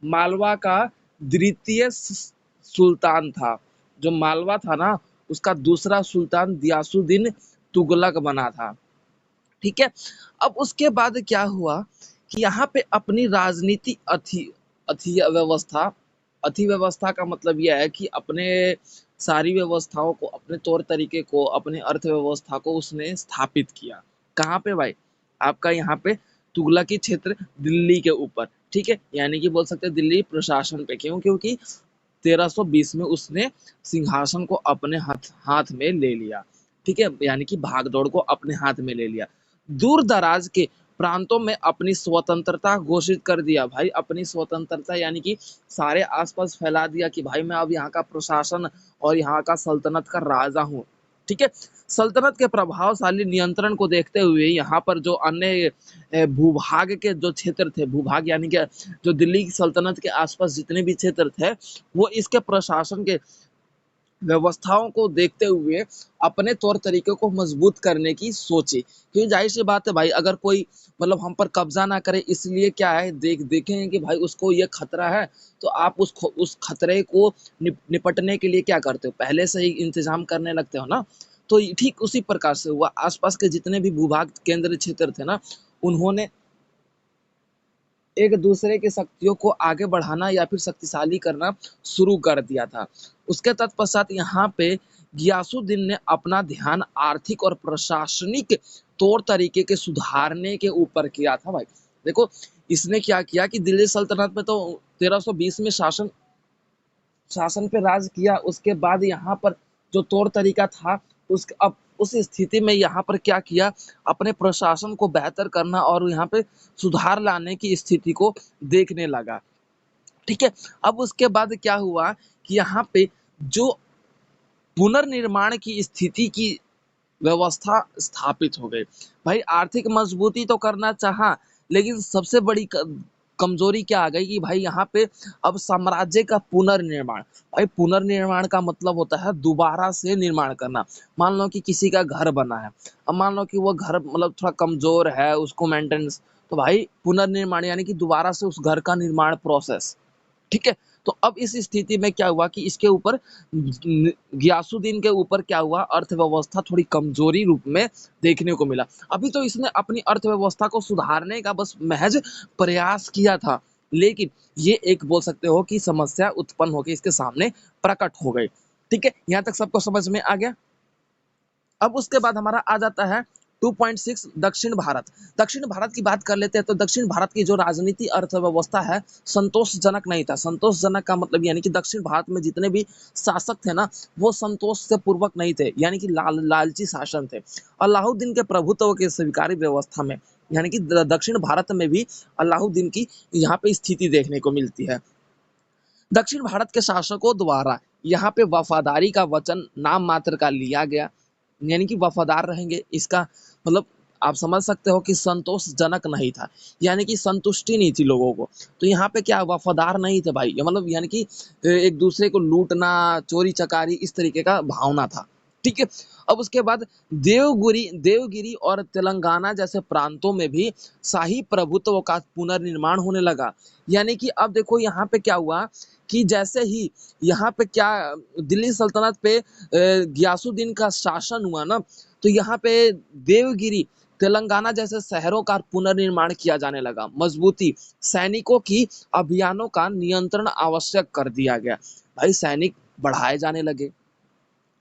मालवा का द्वितीय सुल्तान था। जो मालवा था ना, उसका दूसरा सुल्तान गियासुद्दीन तुगलक बना था। ठीक है, अब उसके बाद क्या हुआ कि यहाँ पे अपनी राजनीति अर्थव्यवस्था का मतलब यह है कि अपने सारी व्यवस्थाओं को, अपने तौर तरीके को, अपने अर्थव्यवस्था को उसने स्थापित किया। कहाँ पे भाई, आपका यहाँ पे तुगलकी क्षेत्र दिल्ली के ऊपर। ठीक है, यानी कि बोल सकते हैं दिल्ली प्रशासन पे। क्यों, क्योंकि 1320 में उसने सिंहासन को अपने हाथ में ले लिया। ठीक है, यानी कि भागदौड़ को अपने हाथ में ले लिया। दूर दराज के प्रांतों में अपनी स्वतंत्रता घोषित कर दिया। भाई अपनी स्वतंत्रता यानी कि सारे आसपास फैला दिया कि भाई मैं अब यहाँ का प्रशासन और यहाँ का सल्तनत का राजा हूँ। ठीक है, सल्तनत के प्रभावशाली नियंत्रण को देखते हुए यहाँ पर जो अन्य भूभाग के जो क्षेत्र थे, भूभाग यानी कि जो दिल्ली की सल्तनत के आसपास जितने भी क्षेत्र थे, वो इसके प्रशासन के व्यवस्थाओं को देखते हुए अपने तौर तरीके को मजबूत करने की सोची। क्योंकि जाहिर सी बात है भाई, अगर कोई मतलब हम पर कब्जा ना करे, इसलिए क्या है, देखेंगे कि भाई उसको ये खतरा है, तो आप उस खतरे को निपटने के लिए क्या करते हो, पहले से ही इंतजाम करने लगते हो ना। तो ठीक उसी प्रकार से हुआ। आसपास के जितने भी भूभाग केंद्रीय क्षेत्र थे ना, उन्होंने एक दूसरे की शक्तियों को आगे बढ़ाना या फिर शक्तिशाली करना शुरू कर दिया था। उसके तत्पश्चात यहाँ पे गियासुद्दीन ने अपना ध्यान आर्थिक और प्रशासनिक तौर तरीके के सुधारने के ऊपर किया था। भाई देखो, इसने क्या किया कि दिल्ली सल्तनत में तो 1320 में शासन पे राज किया। उसके बाद यहाँ पर जो तौर तरीका था, अब उस स्थिति में यहाँ पर क्या किया, अपने प्रशासन को बेहतर करना और यहाँ पे सुधार लाने की स्थिति को देखने लगा। ठीक है, अब उसके बाद क्या हुआ कि यहाँ पे जो पुनर्निर्माण की स्थिति की व्यवस्था स्थापित हो गई। भाई आर्थिक मजबूती तो करना चाहा, लेकिन सबसे बड़ी कमजोरी क्या आ गई कि भाई यहाँ पे अब साम्राज्य का पुनर्निर्माण। भाई पुनर्निर्माण का मतलब होता है दोबारा से निर्माण करना। मान लो कि किसी का घर बना है, अब मान लो कि वो घर मतलब थोड़ा कमजोर है, उसको मेंटेनेंस, तो भाई पुनर्निर्माण यानी कि दोबारा से उस घर का निर्माण प्रोसेस। ठीक है, तो अब इस स्थिति में क्या हुआ कि इसके ऊपर गियासुद्दीन के ऊपर क्या हुआ, अर्थव्यवस्था थोड़ी कमजोरी रूप में देखने को मिला। अभी तो इसने अपनी अर्थव्यवस्था को सुधारने का बस महज प्रयास किया था, लेकिन ये एक बोल सकते हो कि समस्या उत्पन्न होकर इसके सामने प्रकट हो गई। ठीक है, यहाँ तक सबको समझ में आ गया। अब उसके बाद हमारा आ जाता है 2.6 दक्षिण भारत। दक्षिण भारत की बात कर लेते हैं तो दक्षिण भारत की जो राजनीति अर्थव्यवस्था है, संतोषजनक नहीं था। संतोषजनक का मतलब यानी कि दक्षिण भारत में जितने भी शासक थे ना, वो संतोष से पूर्वक नहीं थे, यानी कि लालची शासन थे। अलाउद्दीन के प्रभुत्व के स्वीकारी व्यवस्था में यानी कि दक्षिण भारत में भी अलाउद्दीन की यहाँ पे स्थिति देखने को मिलती है। दक्षिण भारत के शासकों द्वारा यहाँ पे वफादारी का वचन नाम मात्र का लिया गया, यानी कि वफादार रहेंगे, इसका मतलब आप समझ सकते हो कि संतोषजनक नहीं था, यानी कि संतुष्टि नहीं थी लोगों को। तो यहाँ पे क्या वफादार नहीं थे भाई, मतलब यानी कि एक दूसरे को लूटना, चोरी चकारी, इस तरीके का भावना था। ठीक है। अब उसके बाद देवगिरी और तेलंगाना जैसे प्रांतों में भी शाही प्रभुत्व का पुनर्निर्माण होने लगा। यानी कि अब देखो यहाँ पे क्या हुआ कि जैसे ही यहाँ पे क्या दिल्ली सल्तनत पे गियासुद्दीन का शासन हुआ ना, तो यहाँ पे देवगिरी तेलंगाना जैसे शहरों का पुनर्निर्माण किया जाने लगा। मजबूती, सैनिकों की अभियानों का नियंत्रण आवश्यक कर दिया गया। भाई सैनिक बढ़ाए जाने लगे।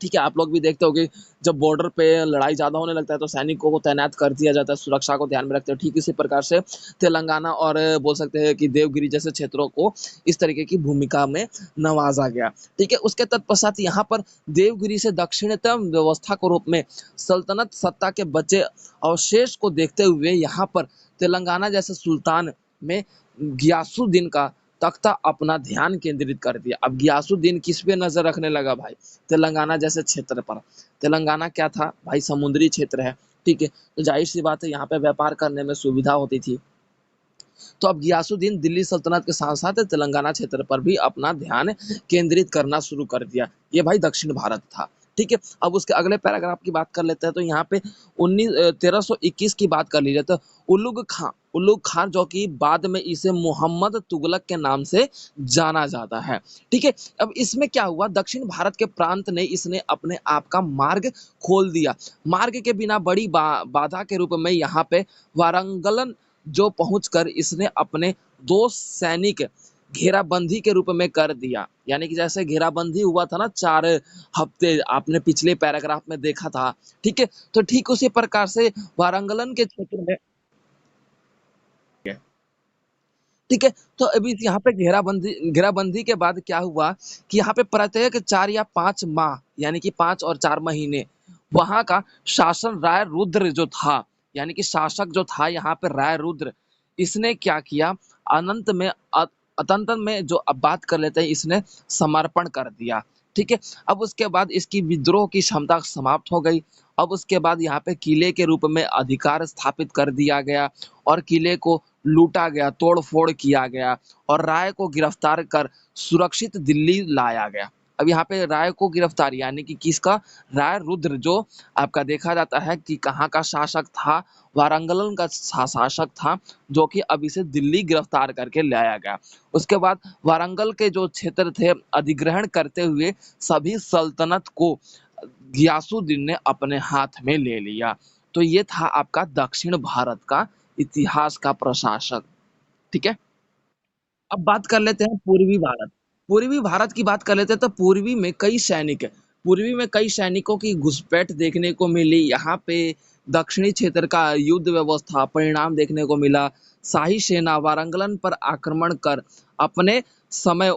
ठीक है, आप लोग भी देखते होंगे जब बॉर्डर पे लड़ाई ज़्यादा होने लगता है तो सैनिकों को तैनात कर दिया जाता है, सुरक्षा को ध्यान में रखते हैं। ठीक इसी प्रकार से तेलंगाना और बोल सकते हैं कि देवगिरी जैसे क्षेत्रों को इस तरीके की भूमिका में नवाजा गया। ठीक है, उसके तत्पश्चात यहाँ पर देवगिरी से दक्षिणतम व्यवस्था के रूप में सल्तनत सत्ता के बचे अवशेष को देखते हुए यहाँ पर तेलंगाना जैसे सुल्तान में गियासुद्दीन का तख्ता अपना ध्यान केंद्रित कर दिया। अब गियासुद्दीन किस पे नजर रखने लगा भाई? तेलंगाना जैसे क्षेत्र पर। तेलंगाना क्या था भाई? समुद्री क्षेत्र है। ठीक है, तो जाहिर सी बात है यहाँ पे व्यापार करने में सुविधा होती थी। तो अब गियासुद्दीन दिल्ली सल्तनत के साथ साथ तेलंगाना क्षेत्र पर भी अपना ध्यान केंद्रित करना शुरू कर दिया। ये भाई दक्षिण भारत था। ठीक है, अब उसके अगले पैराग्राफ की बात कर लेते हैं। तो यहाँ पे 1321 की बात कर लीजिए तो उल्लुग खान जो कि बाद में इसे मोहम्मद तुगलक के नाम से जाना जाता है। ठीक है, अब इसमें क्या हुआ, दक्षिण भारत के प्रांत ने इसने अपने आप का मार्ग खोल दिया। मार्ग के बिना बड़ी बाधा के रूप में यहाँ पे वारंगलन जो पहुंचकर इसने अपने दो सैनिक घेराबंदी के रूप में कर दिया। यानी कि जैसे घेराबंदी हुआ था ना 4 हफ्ते, आपने पिछले पैराग्राफ में देखा था। ठीक है, तो ठीक उसी प्रकार से वारंगलन के क्षेत्र में, ठीक है, तो अभी यहाँ पे घेराबंदी के बाद क्या हुआ कि यहाँ पे प्रत्येक 4 या 5 माह, यानी कि 5 और 4 महीने वहां का शासन राय रुद्र जो था, यानी कि शासक जो था यहाँ पे राय रुद्र, इसने क्या किया, अनंत में अतंत में जो अब बात कर लेते हैं, इसने समर्पण कर दिया। ठीक है, अब उसके बाद इसकी विद्रोह की क्षमता समाप्त हो गई। अब उसके बाद यहाँ पे किले के रूप में अधिकार स्थापित कर दिया गया और किले को लूटा गया, तोड़-फोड़ किया गया और राय को गिरफ्तार कर सुरक्षित दिल्ली लाया गया। अब यहाँ पे राय को गिरफ्तार यानी कि किसका? राय रुद्र, जो आपका देखा जाता है कि कहाँ का शासक था, वारंगलन का शासक था, जो कि अब इसे दिल्ली गिरफ्तार करके लाया गया। उसके बाद वारंगल के जो क्षेत्र थे अधिग्रहण करते हुए सभी सल्तनत को गियासुद्दीन ने अपने हाथ में ले लिया। तो ये था आपका दक्षिण भारत का इतिहास का प्रशासक। ठीक है, अब बात कर लेते हैं पूर्वी भारत। पूर्वी भारत की बात कर लेते हैं तो पूर्वी में कई सैनिकों की घुसपैठ देखने को मिली। यहाँ पे दक्षिणी क्षेत्र का युद्ध व्यवस्था परिणाम देखने को मिला। शाही सेना वारंगलन पर आक्रमण कर अपने समय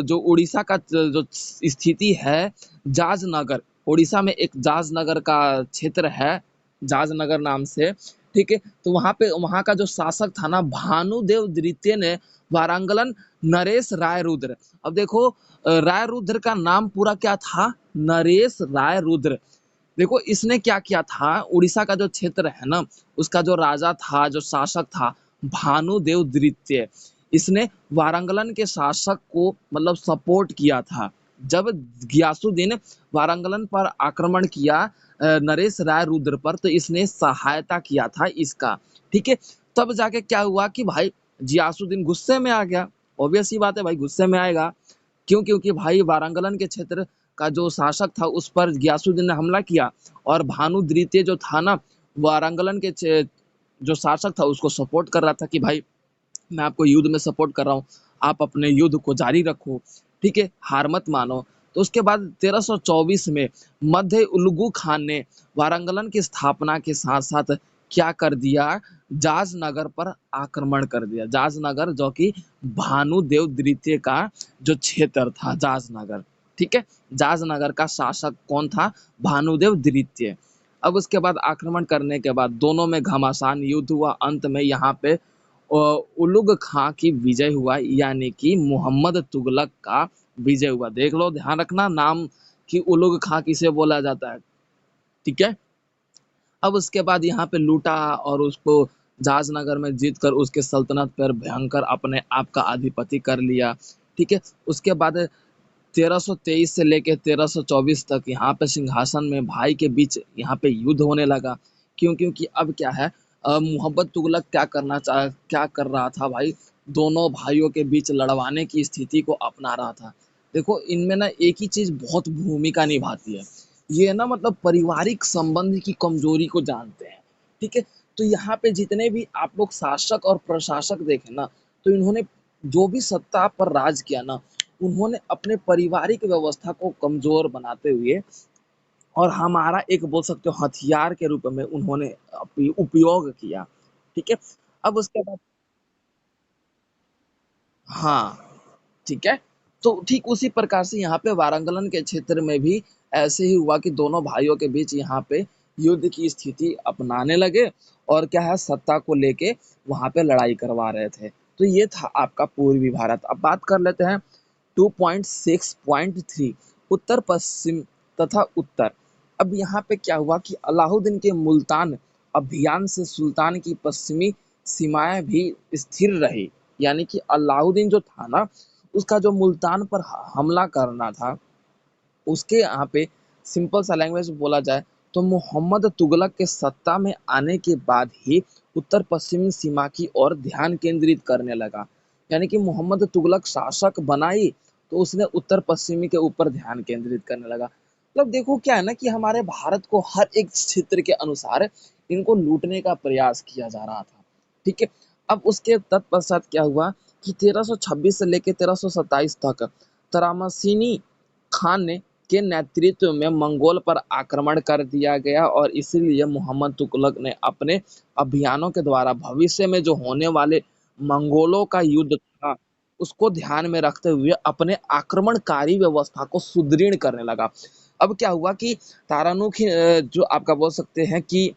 जो उड़ीसा का जो स्थिति है, जाजनगर, उड़ीसा में एक जाजनगर का क्षेत्र है, जाजनगर नाम से। ठीक है, तो वहाँ का जो शासक था ना भानुदेव द्वितीय ने वारांगलन नरेश राय रुद्र, अब देखो राय रुद्र का नाम पूरा क्या था? नरेश राय रुद्र। देखो इसने क्या किया था, उड़ीसा का जो क्षेत्र है ना, उसका जो राजा था, जो शासक था, भानुदेव द्वितीय, इसने वारंगलन के शासक को मतलब सपोर्ट किया था। जब गियासुद्दीन वारंगलन पर आक्रमण किया नरेश राय रुद्र पर, तो इसने सहायता किया था इसका। ठीक है, तब जाके क्या हुआ कि भाई गियासुद्दीन गुस्से में आ गया। ऑब्वियस ही बात है भाई, गुस्से में आएगा। क्यों? क्योंकि भाई वारंगलन के क्षेत्र का जो शासक था उस पर गियासुद्दीन ने हमला किया और भानु द्वितीय जो था ना, वारंगलन के जो शासक था उसको सपोर्ट कर रहा था कि भाई मैं आपको युद्ध में सपोर्ट कर रहा हूँ, आप अपने युद्ध को जारी रखो। ठीक है, हार मत मानो। तो उसके बाद 1324 में मध्य उल्गू खान ने वारंगलन की स्थापना के साथ साथ क्या कर दिया, जाजनगर पर आक्रमण कर दिया। जाजनगर जो कि भानुदेव द्वितीय का जो क्षेत्र था, जाजनगर। ठीक है, जाजनगर का शासक कौन था? भानुदेव द्वितीय। अब उसके बाद आक्रमण करने के बाद दोनों में घमासान युद्ध हुआ। अंत में यहाँ पे उलुग खां की विजय हुआ, यानी कि मोहम्मद तुगलक का विजय हुआ। देख लो, ध्यान रखना नाम कि उलुग खां किसे बोला जाता है। ठीक है, अब उसके बाद यहाँ पे लूटा और उसको जाजनगर में जीत कर उसके सल्तनत पर भयंकर अपने आप का आधिपत्य कर लिया। ठीक है, उसके बाद 1323 से लेके 1324 तक यहाँ पे सिंहासन में भाई के बीच यहाँ पे युद्ध होने लगा। क्यों? क्योंकि अब क्या है, मोहम्मद तुगलक क्या कर रहा था भाई, दोनों भाइयों के बीच लड़वाने की स्थिति को अपना रहा था। देखो इनमें ना एक ही चीज़ बहुत भूमिका निभाती है, ये ना मतलब पारिवारिक संबंध की कमजोरी को जानते हैं, ठीक है? तो यहाँ पे जितने भी आप लोग शासक और प्रशासक देखें ना, तो इन्होंने जो भी सत्ता पर राज किया ना, उन्होंने अपने पारिवारिक व्यवस्था को कमजोर बनाते हुए और हमारा एक बोल सकते हो हथियार के रूप में उन्होंने उपयोग किया, ठीक है? अब उसके बाद हाँ, ठीक है? तो ठीक उसी प्रकार से यहाँ पे वारांगलन के क्षेत्र में भी ऐसे ही हुआ कि दोनों भाइयों के बीच यहाँ पे युद्ध की स्थिति अपनाने लगे और क्या है, सत्ता को लेके वहाँ पे लड़ाई करवा रहे थे। तो ये था आपका पूर्वी भारत। अब बात कर लेते हैं 2.6.3 उत्तर पश्चिम तथा उत्तर। अब यहाँ पे क्या हुआ कि अलाउद्दीन के मुल्तान अभियान से सुल्तान की पश्चिमी सीमाएं भी स्थिर रही। यानी कि अलाउद्दीन जो था ना, उसका जो मुल्तान पर हमला करना था, उसके यहाँ पे सिंपल सा लैंग्वेज बोला जाए तो मोहम्मद तुगलक के सत्ता में आने के बाद ही उत्तर पश्चिमी सीमा की ओर ध्यान केंद्रित करने लगा। यानी कि मोहम्मद तुगलक शासक बनाई तो उसने उत्तर पश्चिमी के ऊपर ध्यान केंद्रित करने लगा। मतलब देखो क्या है ना कि हमारे भारत को हर एक क्षेत्र के अनुसार इनको लूटने का प्रयास किया जा रहा था, ठीक है? अब उसके तत्पश्चात क्या हुआ कि 1326 से लेकर 1327 तक तरामसीनी खान ने के नेतृत्व में मंगोल पर आक्रमण कर दिया गया और इसीलिए मोहम्मद तुगलक ने अपने अभियानों के द्वारा भविष्य में जो होने वाले मंगोलों का युद्ध था, उसको ध्यान में रखते हुए अपने आक्रमणकारी व्यवस्था को सुदृढ़ करने लगा। अब क्या हुआ कि तारानुखी जो आपका बोल सकते हैं कि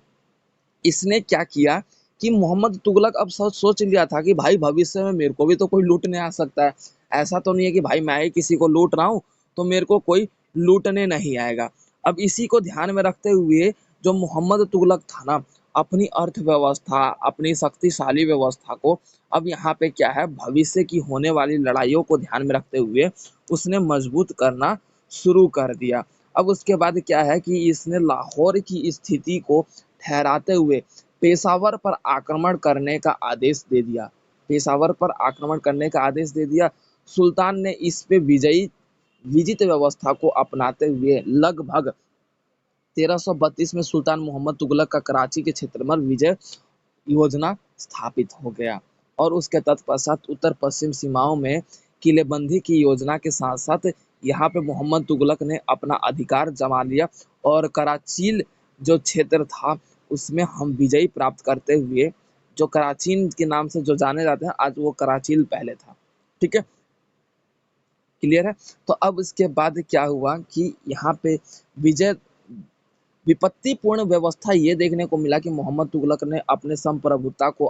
इसने क्या किया कि मोहम्मद तुगलक अब सोच लिया था कि भाई भविष्य में मेरे को भी तो कोई लूटने आ सकता है। ऐसा तो नहीं है कि भाई मैं ही किसी को लूट रहा हूँ तो मेरे को कोई लूटने नहीं आएगा। अब इसी को ध्यान में रखते हुए जो मोहम्मद तुगलक था ना, अपनी अर्थव्यवस्था, अपनी शक्तिशाली व्यवस्था को अब यहाँ पे क्या है, भविष्य की होने वाली लड़ाइयों को ध्यान में रखते हुए उसने मजबूत करना शुरू कर दिया। अब उसके बाद क्या है कि इसने लाहौर की स्थिति को ठहराते हुए पेशावर पर आक्रमण करने का आदेश दे दिया। पेशावर पर आक्रमण करने का आदेश दे दिया। सुल्तान ने इस पे विजित व्यवस्था को अपनाते हुए लगभग 1332 में सुल्तान मोहम्मद तुगलक का कराची के क्षेत्र में विजय योजना स्थापित हो गया और उसके तत्पश्चात उत्तर पश्चिम सीमाओं में किलेबंदी की योजना के साथ साथ यहाँ पे मोहम्मद तुगलक ने अपना अधिकार जमा लिया और कराचील जो क्षेत्र था उसमें हम विजय प्राप्त करते हुए, जो कराचीन के नाम से जो जाने जाते हैं, आज वो कराचील पहले था, ठीक है? क्लियर है? तो अब इसके बाद क्या हुआ कि यहाँ पे विजय विपत्तिपूर्ण व्यवस्था ये देखने को मिला कि मोहम्मद तुगलक ने अपने संप्रभुता को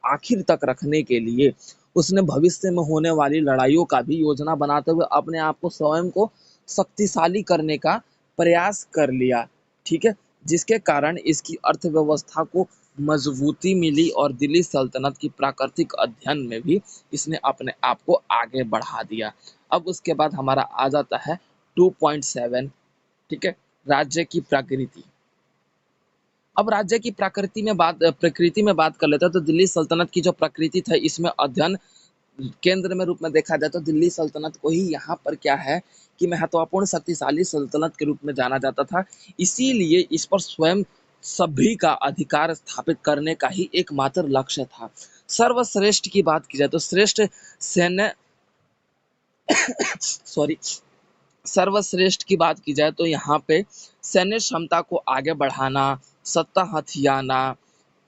आखिर तक रखने के लिए उसने भविष्य में होने वाली लड़ाइयों का भी योजना बनाते हुए अपने आप को स्वयं को शक्तिशाली करने का प्रयास कर लिया, ठीक है? जिसके कारण इसकी अर्थव्यवस्था को मजबूती मिली और दिल्ली सल्तनत की प्राकृतिक अध्ययन में भी इसने अपने आप को आगे बढ़ा दिया। अब उसके बाद हमारा आ जाता है 2.7, ठीक है? राज्य की प्रकृति। अब राज्य की प्रकृति में बात कर लेते हैं तो दिल्ली सल्तनत की जो प्रकृति था इसमें अध्ययन केंद्र में रूप में देखा जाए तो दिल्ली सल्तनत को ही यहाँ पर क्या है कि महत्वपूर्ण शक्तिशाली सल्तनत के रूप में जाना जाता था। इसीलिए इस पर स्वयं सभी का अधिकार स्थापित करने का ही एकमात्र लक्ष्य था। सर्वश्रेष्ठ की बात की जाए तो श्रेष्ठ सैन्य सॉरी सर्वश्रेष्ठ की बात की जाए तो यहाँ पे सैन्य क्षमता को आगे बढ़ाना, सत्ता हथियाना,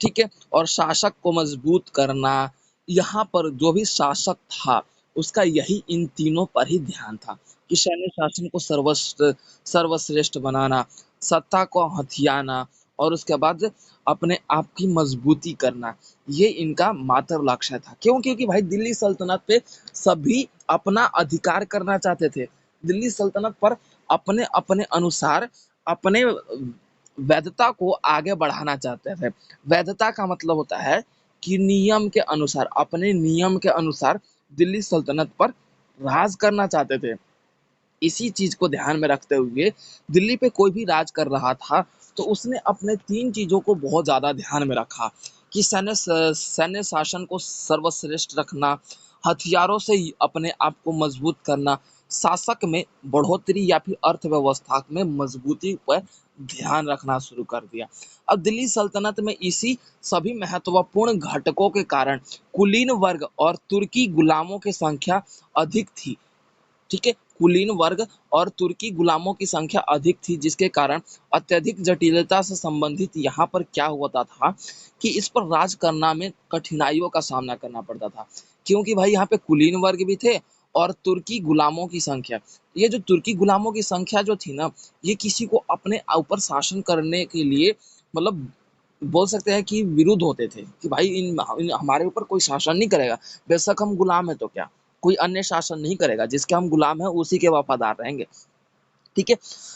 ठीक है? और शासक को मजबूत करना, यहाँ पर जो भी शासक था उसका यही इन तीनों पर ही ध्यान था कि सैन्य शासन को सर्वश्रेष्ठ बनाना, सत्ता को हथियाना और उसके बाद अपने आप की मजबूती करना, ये इनका मात्र लक्ष्य था। क्यों? क्योंकि भाई दिल्ली सल्तनत पे सभी अपना अधिकार करना चाहते थे। दिल्ली सल्तनत पर अपने अपने अनुसार अपने वैधता को आगे बढ़ाना चाहते थे। वैधता का मतलब होता है कि नियम के अनुसार, अपने नियम के अनुसार दिल्ली सल्तनत पर राज करना चाहते थे। इसी चीज को ध्यान में रखते हुए दिल्ली पे कोई भी राज कर रहा था तो उसने अपने तीन चीजों को बहुत ज्यादा ध्यान में रखा कि सैन्य शासन को सर्वश्रेष्ठ रखना, हथियारों से ही अपने आप को मजबूत करना, शासक में बढ़ोतरी या फिर अर्थव्यवस्था में मजबूती पर ध्यान रखना शुरू कर दिया। अब दिल्ली सल्तनत में इसी सभी महत्वपूर्ण घटकों के कारण कुलीन वर्ग और तुर्की गुलामों की संख्या अधिक थी। ठीक है, कुलीन वर्ग और तुर्की गुलामों की संख्या अधिक थी, जिसके कारण अत्यधिक जटिलता से संबंधित यहाँ पर क्या होता था कि इस पर राज करना में कठिनाइयों का सामना करना पड़ता था, क्योंकि भाई यहाँ पे कुलीन वर्ग भी थे और तुर्की गुलामों की संख्या। ये जो तुर्की गुलामों की संख्या जो थी ना, ये किसी को अपने ऊपर शासन करने के लिए मतलब बोल सकते हैं कि विरुद्ध होते थे कि भाई इन हमारे ऊपर कोई शासन नहीं करेगा, बेशक हम गुलाम है तो क्या, कोई अन्य शासन नहीं करेगा, जिसके हम गुलाम हैं उसी के वफादार रहेंगे। ठीक है,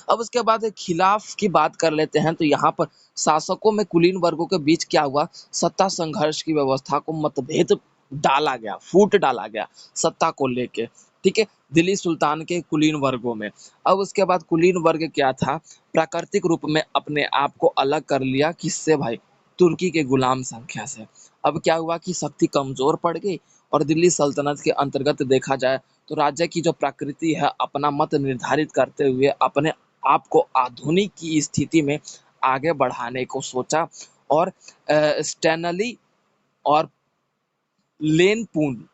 अब उसके बाद खिलाफ की बात कर लेते हैं तो यहाँ पर शासकों में कुलीन वर्गों के बीच क्या हुआ, सत्ता संघर्ष की व्यवस्था को मतभेद डाला गया, फूट डाला गया सत्ता को लेके। ठीक है, दिल्ली सुल्तान के कुलीन वर्गों में। अब उसके बाद कुलीन वर्ग क्या था, प्राकृतिक रूप में अपने आप को अलग कर लिया, किससे भाई, तुर्की के गुलाम संख्या से। अब क्या हुआ कि शक्ति कमजोर पड़ गई और दिल्ली सल्तनत के अंतर्गत देखा जाए तो राज्य की जो प्रकृति है अपना मत निर्धारित करते हुए अपने आप को आधुनिक की स्थिति में आगे बढ़ाने को सोचा और स्टैनली और लेनपूल,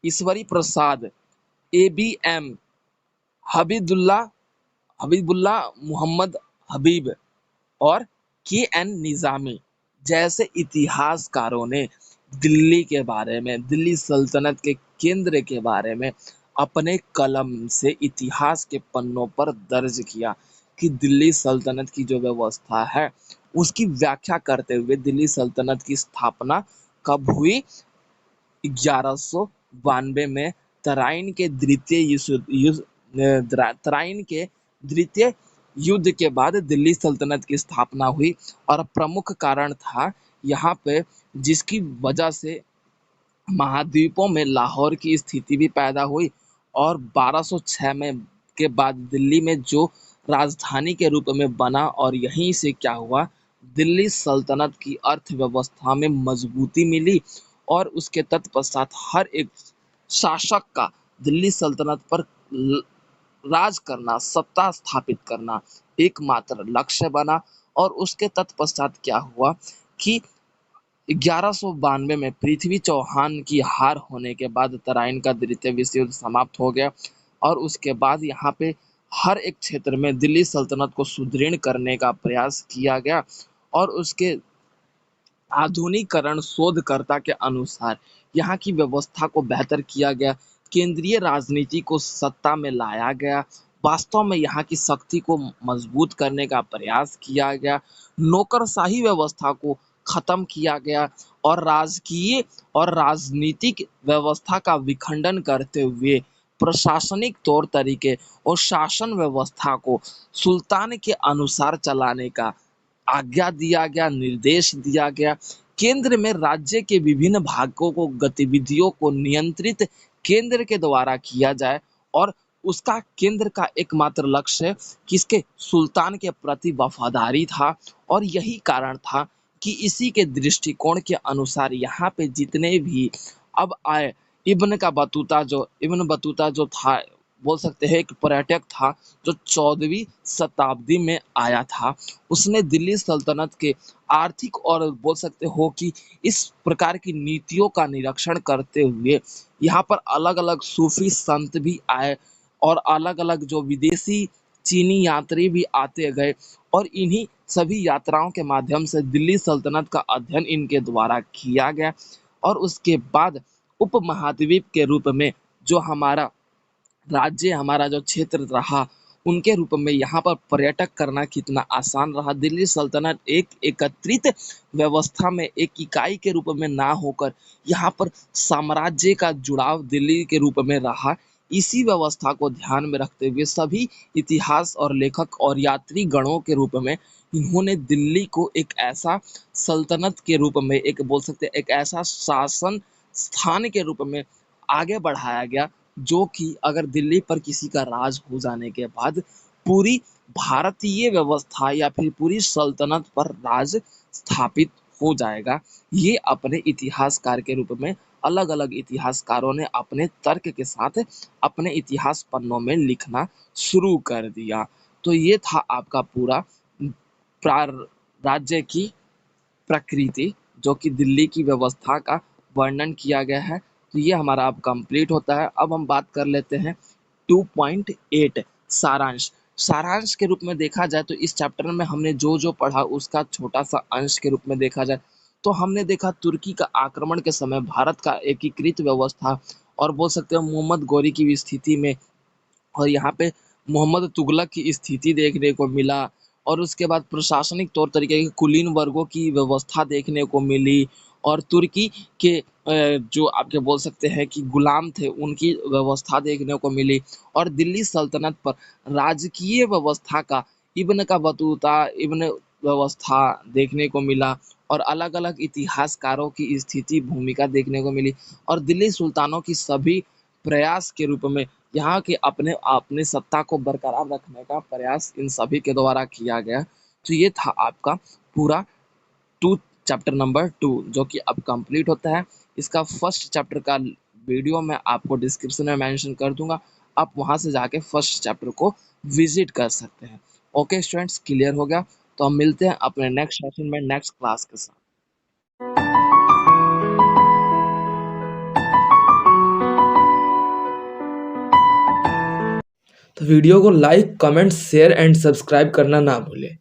ईश्वरी प्रसाद, एबीएम हबीबुल्ला हबीबुल्ला मोहम्मद हबीब और के एन निजामी जैसे इतिहासकारों ने दिल्ली के बारे में, दिल्ली सल्तनत के केंद्र के बारे में अपने कलम से इतिहास के पन्नों पर दर्ज किया कि दिल्ली सल्तनत की जो व्यवस्था है उसकी व्याख्या करते हुए दिल्ली सल्तनत की स्थापना कब हुई, 1192 में तराइन के द्वितीय युद्ध के बाद दिल्ली सल्तनत की स्थापना हुई। और प्रमुख कारण था यहाँ पे, जिसकी वजह से महाद्वीपों में लाहौर की स्थिति भी पैदा हुई और 1206 में के बाद दिल्ली में जो राजधानी के रूप में बना और यहीं से क्या हुआ, दिल्ली सल्तनत की अर्थव्यवस्था में मजबूती मिली और उसके तत्पश्चात हर एक शासक का दिल्ली सल्तनत पर राज करना, सत्ता स्थापित करना एकमात्र लक्ष्य बना। और उसके तत्पश्चात क्या हुआ कि 1192 में पृथ्वी चौहान की हार होने के बाद तराइन का द्वितीय विश्व युद्ध समाप्त हो गया और उसके बाद यहाँ पे हर एक क्षेत्र में दिल्ली सल्तनत को सुदृढ़ करने का प्रयास किया गया और उसके आधुनिकीकरण शोधकर्ता के अनुसार यहाँ की व्यवस्था को बेहतर किया गया, केंद्रीय राजनीति को सत्ता में लाया गया, वास्तव में यहाँ की शक्ति को मजबूत करने का प्रयास किया गया, नौकरशाही व्यवस्था को खत्म किया गया और राजकीय और राजनीतिक व्यवस्था का विखंडन करते हुए प्रशासनिक तौर तरीके और शासन व्यवस्था को सुल्तान के अनुसार चलाने का आज्ञा दिया गया, निर्देश दिया गया। केंद्र में राज्य के विभिन्न भागों को गतिविधियों को नियंत्रित केंद्र के द्वारा किया जाए और उसका केंद्र का एकमात्र लक्ष्य किसके, सुल्तान के प्रति वफादारी था। और यही कारण था कि इसी के दृष्टिकोण के अनुसार यहाँ पे जितने भी अब आए, इब्न बतूता जो था, बोल सकते हैं एक पर्यटक था जो 14वीं शताब्दी में आया था। उसने दिल्ली सल्तनत के आर्थिक और बोल सकते हो कि इस प्रकार की नीतियों का निरीक्षण करते हुए यहाँ पर अलग अलग सूफी संत भी आए और अलग अलग जो विदेशी चीनी यात्री भी आते गए और इन्हीं सभी यात्राओं के माध्यम से दिल्ली सल्तनत का अध्ययन इनके द्वारा किया गया। और उसके बाद उपमहाद्वीप के रूप में जो हमारा राज्य, हमारा जो क्षेत्र रहा, उनके रूप में यहाँ पर पर्यटक करना कितना आसान रहा। दिल्ली सल्तनत एक एकत्रित व्यवस्था में एक इकाई के रूप में ना होकर यहाँ पर साम्राज्य का जुड़ाव दिल्ली के रूप में रहा। इसी व्यवस्था को ध्यान में रखते हुए सभी इतिहास और लेखक और यात्री गणों के रूप में इन्होंने दिल्ली को एक ऐसा सल्तनत के रूप में, एक बोल सकते हैं एक ऐसा शासन स्थान के रूप में आगे बढ़ाया गया जो कि अगर दिल्ली पर किसी का राज हो जाने के बाद पूरी भारतीय व्यवस्था या फिर पूरी सल्तनत पर राज स्थापित हो जाएगा। ये अपने इतिहासकार के रूप में अलग-अलग इतिहासकारों ने अपने तर्क के साथ अपने इतिहास पन्नों में लिखना शुरू कर दिया। तो ये था आपका पूरा प्रार राज्य की प्रकृति, जो कि दिल्ली की व्यवस्था का वर्णन किया गया है। तो ये हमारा अब कंप्लीट होता है। अब हम बात कर लेते हैं 2.8 सारांश। सारांश के रूप में देखा जाए तो इस चैप्टर में हमने जो पढ़ा उसका छोटा सा अंश के रूप में देखा जाए तो हमने देखा तुर्की का आक्रमण के समय भारत का एकीकृत व्यवस्था और बोल सकते हैं मोहम्मद गौरी की स्थिति में, और यहाँ पे मोहम्मद तुगलक की स्थिति देखने को मिला, और उसके बाद प्रशासनिक तौर तरीके के कुलीन वर्गों की व्यवस्था देखने को मिली, और तुर्की के जो आपके बोल सकते हैं कि गुलाम थे उनकी व्यवस्था देखने को मिली, और दिल्ली सल्तनत पर राजकीय व्यवस्था का इब्न का बतूता इब्न व्यवस्था देखने को मिला, और अलग अलग इतिहासकारों की स्थिति भूमिका देखने को मिली, और दिल्ली सुल्तानों की सभी प्रयास के रूप में यहाँ के अपने अपने सत्ता को बरकरार रखने का प्रयास इन सभी के द्वारा किया गया। तो ये था आपका पूरा टू चैप्टर नंबर 2 जो कि अब कंप्लीट होता है। इसका फर्स्ट चैप्टर का वीडियो मैं आपको डिस्क्रिप्शन में मेंशन कर दूंगा, आप वहां से जाके फर्स्ट चैप्टर को विजिट कर सकते हैं। ओके स्टूडेंट्स, क्लियर हो गया? तो हम मिलते हैं अपने नेक्स्ट सेशन में नेक्स्ट क्लास के साथ। तो वीडियो को like, comment, share and subscribe करना ना भूलें।